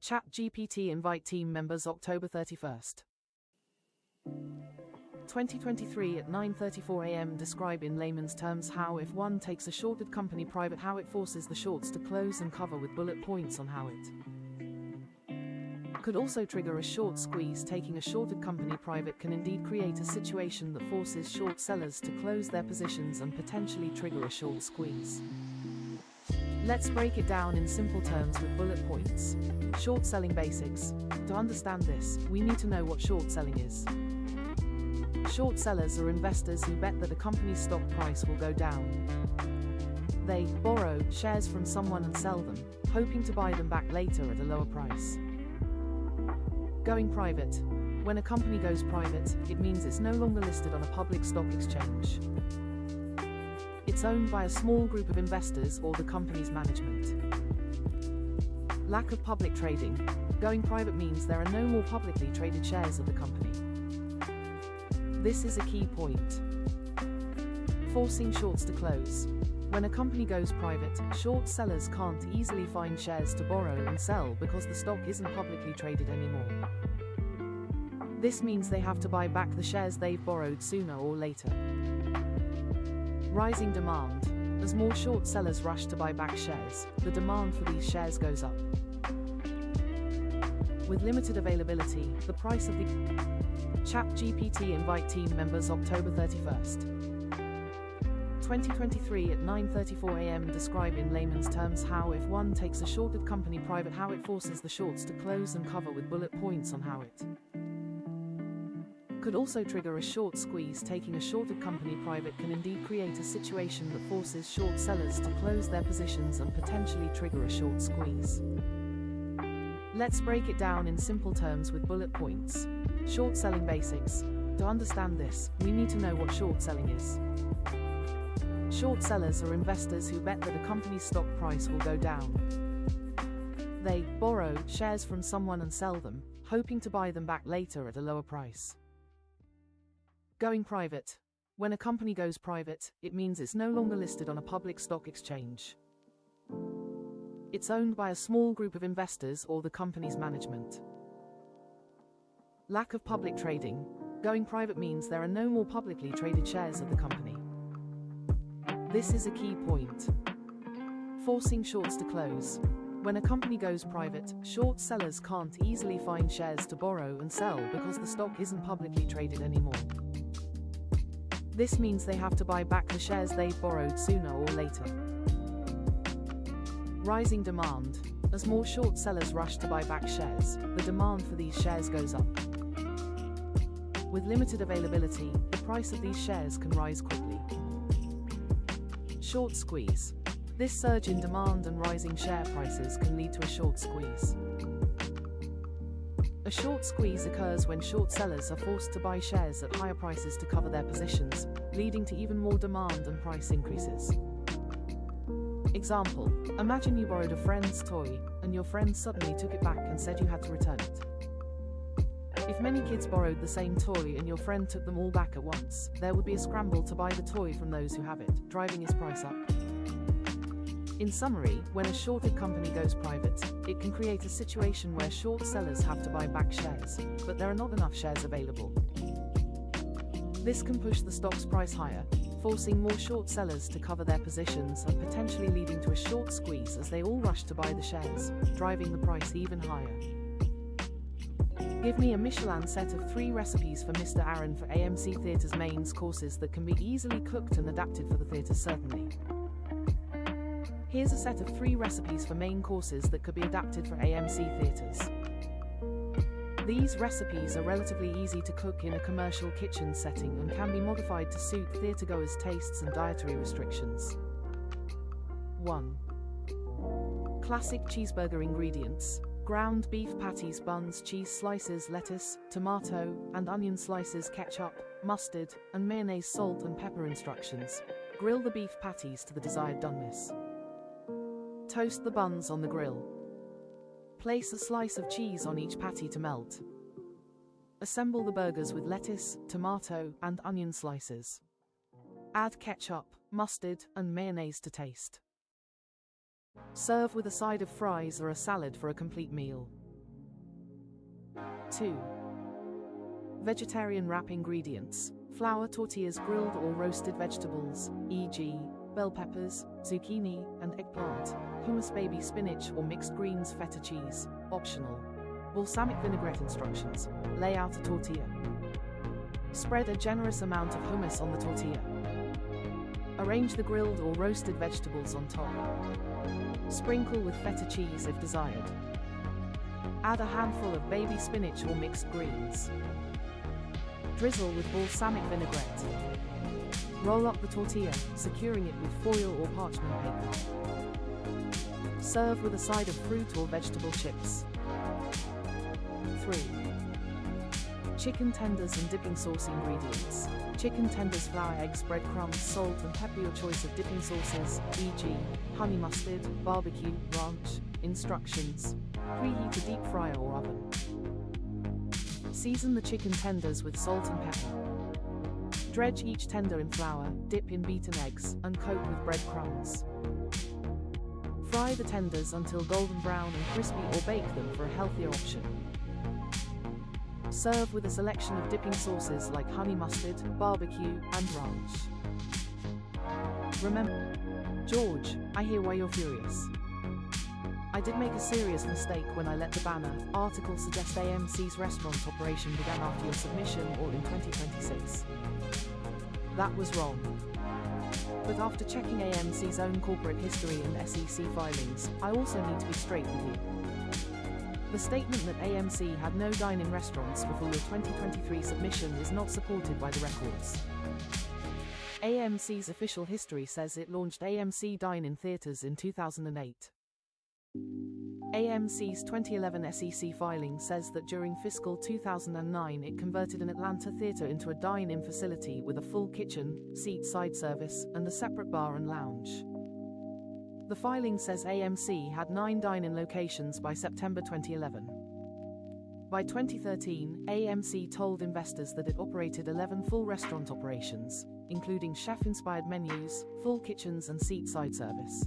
Speaker 1: ChatGPT invite team members October 31st. 2023 at 9:34 a.m. Describe in layman's terms how, if one takes a shorted company private, how it forces the shorts to close, and cover with bullet points on how it could also trigger a short squeeze. Taking a shorted company private can indeed create a situation that forces short sellers to close their positions and potentially trigger a short squeeze. Let's break it down in simple terms with bullet points. Short selling basics. To understand this, we need to know what short selling is. Short sellers are investors who bet that a company's stock price will go down. They borrow shares from someone and sell them, hoping to buy them back later at a lower price. Going private. When a company goes private, it means it's no longer listed on a public stock exchange. It It's owned by a small group of investors or the company's management. Lack of public trading. Going private means there are no more publicly traded shares of the company. This is a key point. Forcing shorts to close. When a company goes private, short sellers can't easily find shares to borrow and sell because the stock isn't publicly traded anymore. This means they have to buy back the shares they've borrowed sooner or later. Rising demand. As more short sellers rush to buy back shares, the demand for these shares goes up. With limited availability, the price of the ChatGPT invite team members October 31st. 2023 at 9:34 a.m. describe in layman's terms how if one takes a shorted company private how it forces the shorts to close and cover with bullet points on how it could also trigger a short squeeze. Taking a shorted company private can indeed create a situation that forces short sellers to close their positions and potentially trigger a short squeeze. Let's break it down in simple terms with bullet points. Short selling basics. To understand this, we need to know what short selling is. Short sellers are investors who bet that a company's stock price will go down. They borrow shares from someone and sell them, hoping to buy them back later at a lower price. Going private. When a company goes private, it means it's no longer listed on a public stock exchange. It's owned by a small group of investors or the company's management. Lack of public trading. Going private means there are no more publicly traded shares of the company. This is a key point. Forcing shorts to close. When a company goes private, short sellers can't easily find shares to borrow and sell because the stock isn't publicly traded anymore. This means they have to buy back the shares they've borrowed sooner or later. Rising demand. As more short sellers rush to buy back shares, the demand for these shares goes up. With limited availability, the price of these shares can rise quickly. Short squeeze. This surge in demand and rising share prices can lead to a short squeeze. A short squeeze occurs when short sellers are forced to buy shares at higher prices to cover their positions, leading to even more demand and price increases. Example: imagine you borrowed a friend's toy, and your friend suddenly took it back and said you had to return it. If many kids borrowed the same toy and your friend took them all back at once, there would be a scramble to buy the toy from those who have it, driving its price up. In summary, when a shorted company goes private, it can create a situation where short sellers have to buy back shares, but there are not enough shares available. This can push the stock's price higher, forcing more short sellers to cover their positions and potentially leading to a short squeeze as they all rush to buy the shares, driving the price even higher. Give me a Michelin set of 3 recipes for Mr. Aaron for AMC Theatre's mains courses that can be easily cooked and adapted for the theatre certainly. Here's a set of 3 recipes for main courses that could be adapted for AMC Theatres. These recipes are relatively easy to cook in a commercial kitchen setting and can be modified to suit theatregoers' tastes and dietary restrictions. 1. Classic cheeseburger ingredients: ground beef patties, buns, cheese slices, lettuce, tomato, and onion slices, ketchup, mustard, and mayonnaise, salt and pepper. Instructions: grill the beef patties to the desired doneness. Toast the buns on the grill. Place a slice of cheese on each patty to melt. Assemble the burgers with lettuce, tomato, and onion slices. Add ketchup, mustard, and mayonnaise to taste. Serve with a side of fries or a salad for a complete meal. 2. Vegetarian wrap ingredients: flour tortillas, grilled or roasted vegetables, e.g., bell peppers, zucchini, and eggplant, hummus, baby spinach or mixed greens, feta cheese, optional. Balsamic vinaigrette. Instructions: lay out a tortilla. Spread a generous amount of hummus on the tortilla. Arrange the grilled or roasted vegetables on top. Sprinkle with feta cheese if desired. Add a handful of baby spinach or mixed greens. Drizzle with balsamic vinaigrette. Roll up the tortilla, securing it with foil or parchment paper. Serve with a side of fruit or vegetable chips. 3. Chicken tenders and dipping sauce ingredients. Chicken tenders, flour, eggs, breadcrumbs, salt and pepper. Your choice of dipping sauces, e.g. honey mustard, barbecue, ranch. Instructions. Preheat a deep fryer or oven. Season the chicken tenders with salt and pepper. Dredge each tender in flour, dip in beaten eggs, and coat with breadcrumbs. Fry the tenders until golden brown and crispy, or bake them for a healthier option. Serve with a selection of dipping sauces like honey mustard, barbecue, and ranch. Remember, George, I hear why you're furious. I did make a serious mistake when I let the banner article suggest AMC's restaurant operation began after your submission or in 2026. That was wrong. But after checking AMC's own corporate history and SEC filings, I also need to be straight with you. The statement that AMC had no dine-in restaurants before your 2023 submission is not supported by the records. AMC's official history says it launched AMC Dine-In Theaters in 2008. AMC's 2011 SEC filing says that during fiscal 2009 it converted an Atlanta theater into a dine-in facility with a full kitchen, seat-side service, and a separate bar and lounge. The filing says AMC had 9 dine-in locations by September 2011. By 2013, AMC told investors that it operated 11 full restaurant operations, including chef-inspired menus, full kitchens, and seat-side service.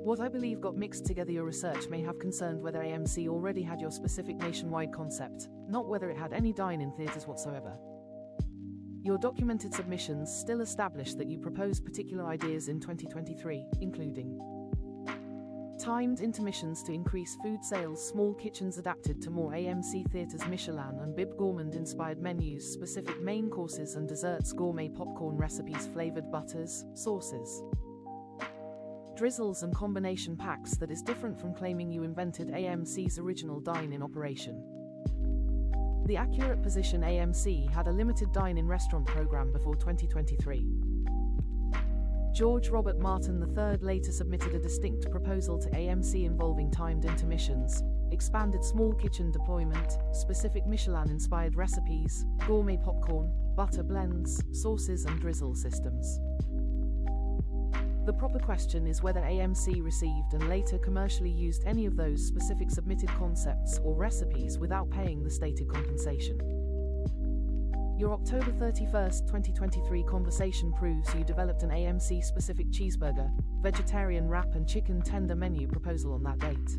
Speaker 1: What I believe got mixed together. Your research may have concerned whether AMC already had your specific nationwide concept, not whether it had any dine-in theaters whatsoever. Your documented submissions still establish that you proposed particular ideas in 2023, including timed intermissions to increase food sales, small kitchens adapted to more AMC theaters, Michelin and Bib Gourmand-inspired menus, specific main courses and desserts, gourmet popcorn recipes, flavored butters, sauces, drizzles and combination packs. That is different from claiming you invented AMC's original dine-in operation. The accurate position: AMC had a limited dine-in restaurant program before 2023. George Robert Martin III later submitted a distinct proposal to AMC involving timed intermissions, expanded small kitchen deployment, specific Michelin-inspired recipes, gourmet popcorn, butter blends, sauces and drizzle systems. The proper question is whether AMC received and later commercially used any of those specific submitted concepts or recipes without paying the stated compensation. Your October 31, 2023 conversation proves you developed an AMC-specific cheeseburger, vegetarian wrap and chicken tender menu proposal on that date.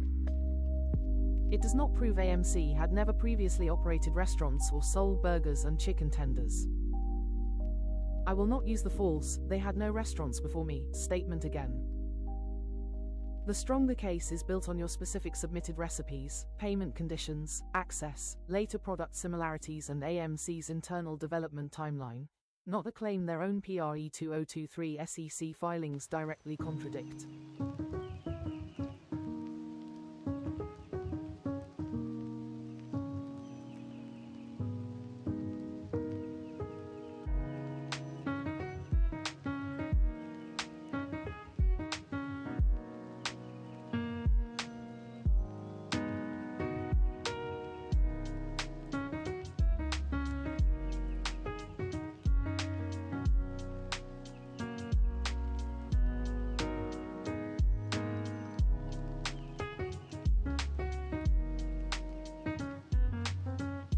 Speaker 1: It does not prove AMC had never previously operated restaurants or sold burgers and chicken tenders. I will not use the false "they had no restaurants before me" statement again. The stronger case is built on your specific submitted recipes, payment conditions, access, later product similarities and AMC's internal development timeline, not a claim their own PRE 2023 SEC filings directly contradict.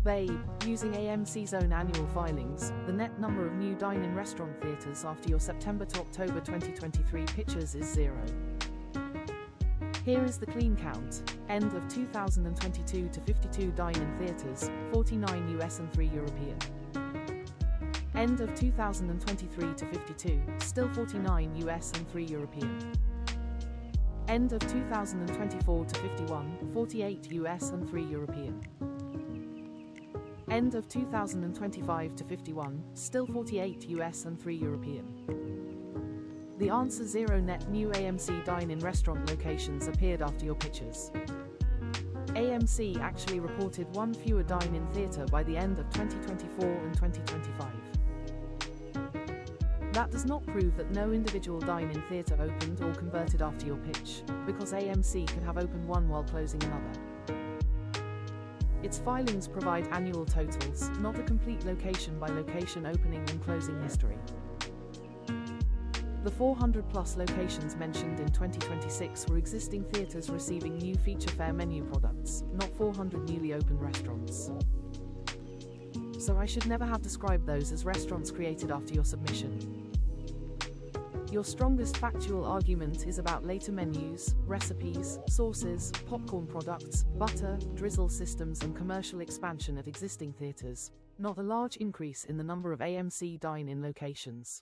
Speaker 1: Babe, using AMC's own annual filings, the net number of new dine-in restaurant theaters after your September to October 2023 pictures is 0. Here is the clean count. End of 2022 to 52 dine-in theaters, 49 US and 3 European. End of 2023 to 52, still 49 US and 3 European. End of 2024 to 51, 48 US and 3 European. End of 2025 to 51, still 48 US and 3 European. The answer: 0 net new AMC dine-in restaurant locations appeared after your pictures. AMC actually reported 1 fewer dine-in theater by the end of 2024 and 2025. That does not prove that no individual dine-in theater opened or converted after your pitch, because AMC could have opened one while closing another. Its filings provide annual totals, not a complete location-by-location opening and closing history. The 400-plus locations mentioned in 2026 were existing theaters receiving new feature fare menu products, not 400 newly opened restaurants. So I should never have described those as restaurants created after your submission. Your strongest factual argument is about later menus, recipes, sauces, popcorn products, butter, drizzle systems and commercial expansion at existing theaters, not a large increase in the number of AMC dine-in locations.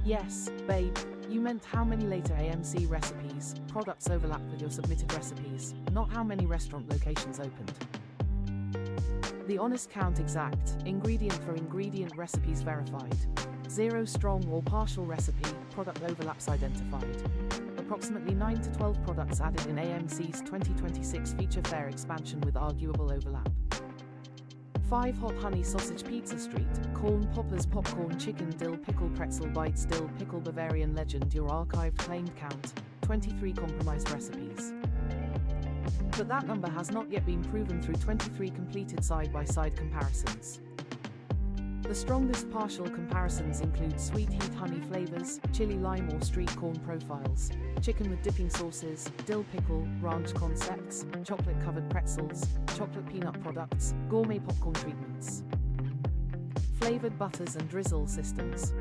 Speaker 1: Yes, babe, you meant how many later AMC recipes, products overlap with your submitted recipes, not how many restaurant locations opened. The honest count exact, ingredient for ingredient recipes verified. 0 strong or partial recipe, product overlaps identified. Approximately 9 to 12 products added in AMC's 2026 feature fare expansion with arguable overlap. 5 Hot Honey Sausage Pizza Street, Corn Poppers Popcorn Chicken Dill Pickle Pretzel Bites Dill Pickle Bavarian Legend. Your archived claimed count, 23 compromised recipes. But that number has not yet been proven through 23 completed side-by-side comparisons. The strongest partial comparisons include sweet heat honey flavors, chili lime or street corn profiles, chicken with dipping sauces, dill pickle, ranch concepts, chocolate covered pretzels, chocolate peanut products, gourmet popcorn treatments, flavored butters and drizzle systems.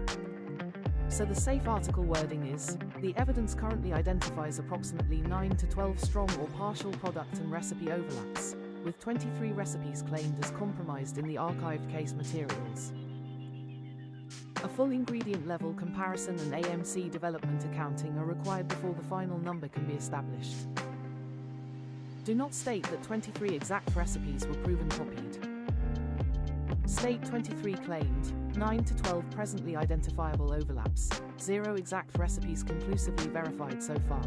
Speaker 1: So the safe article wording is, the evidence currently identifies approximately 9 to 12 strong or partial product and recipe overlaps, with 23 recipes claimed as compromised in the archived case materials. A full ingredient level comparison and AMC development accounting are required before the final number can be established. Do not state that 23 exact recipes were proven copied. State 23 claimed, 9 to 12 presently identifiable overlaps, 0 exact recipes conclusively verified so far.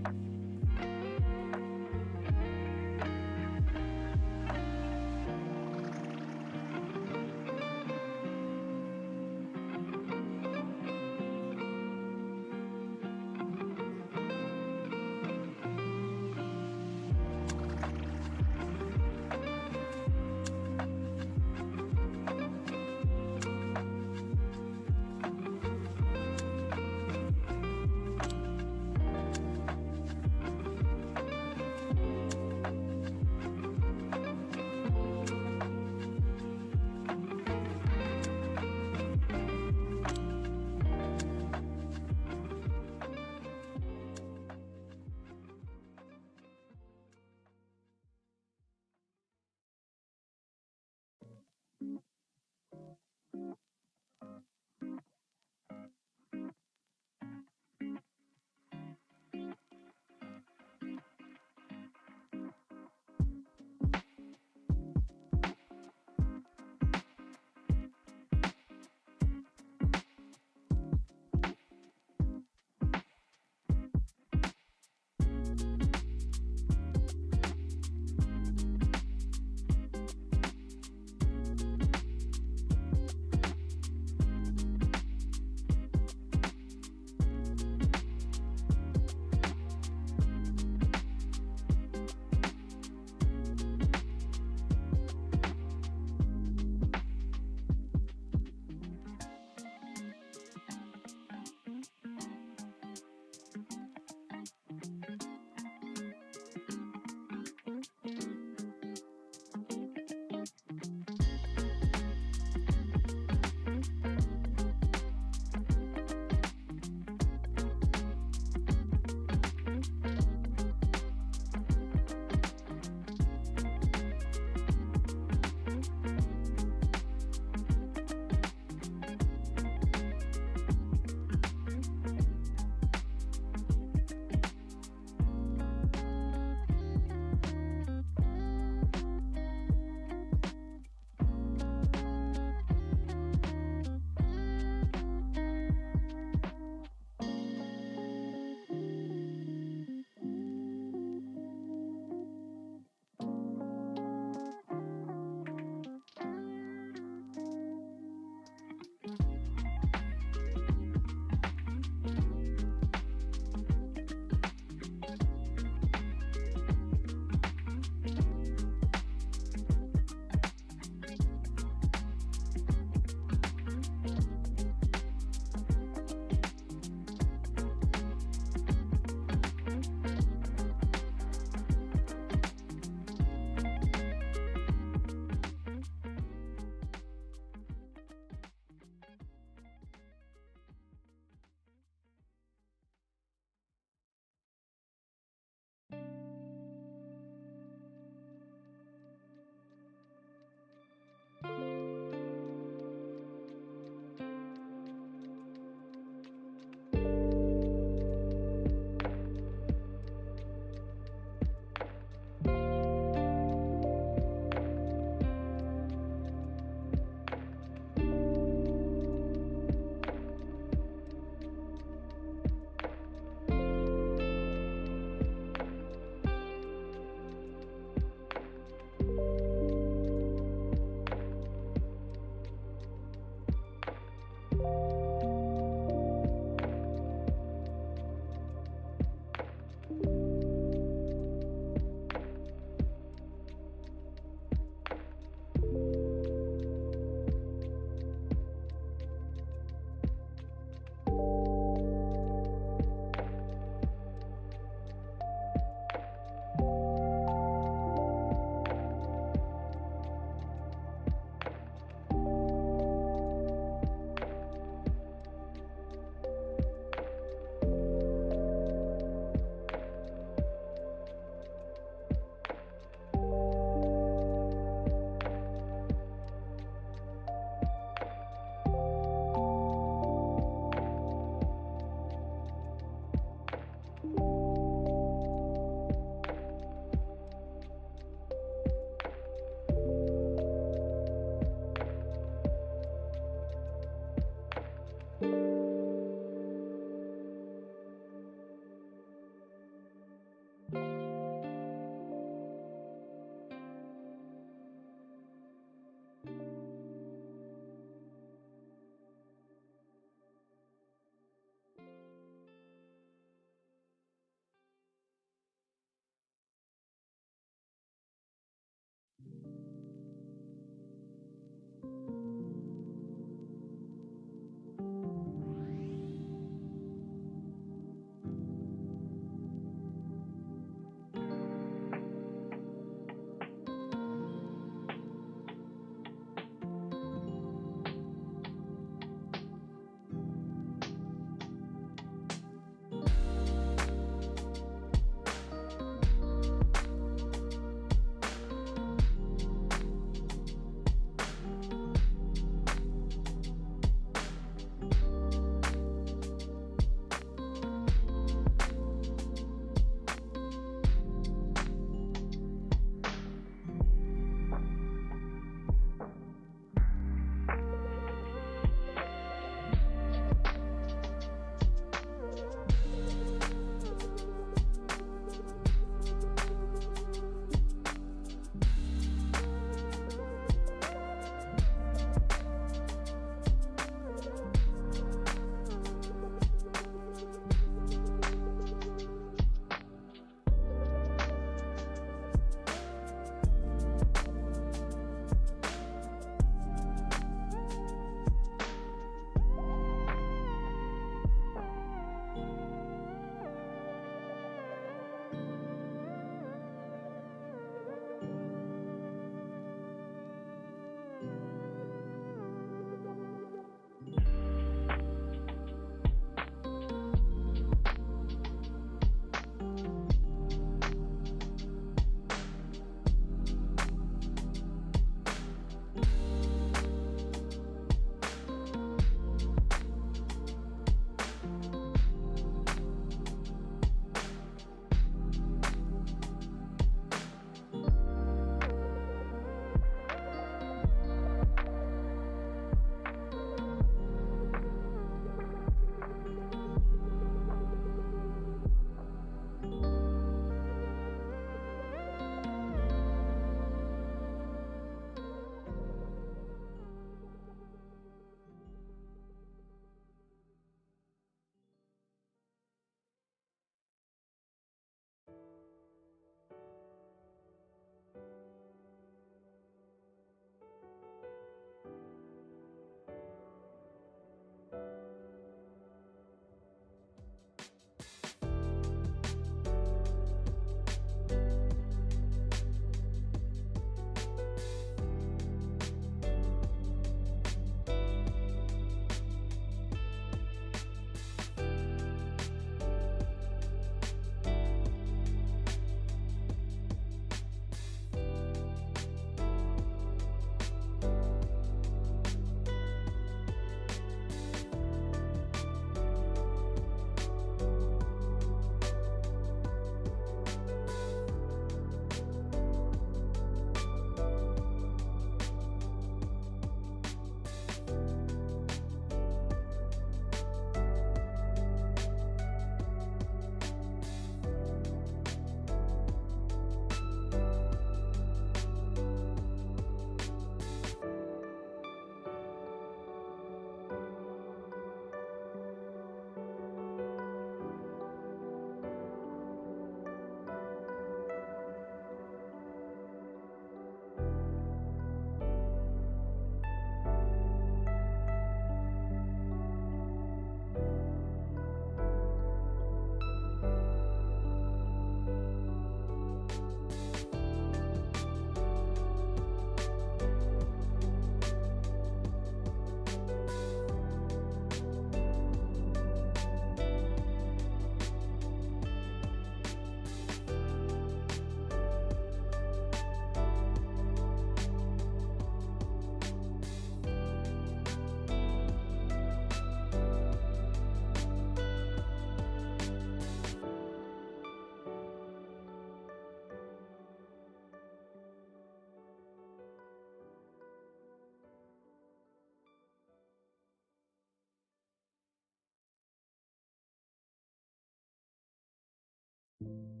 Speaker 2: you.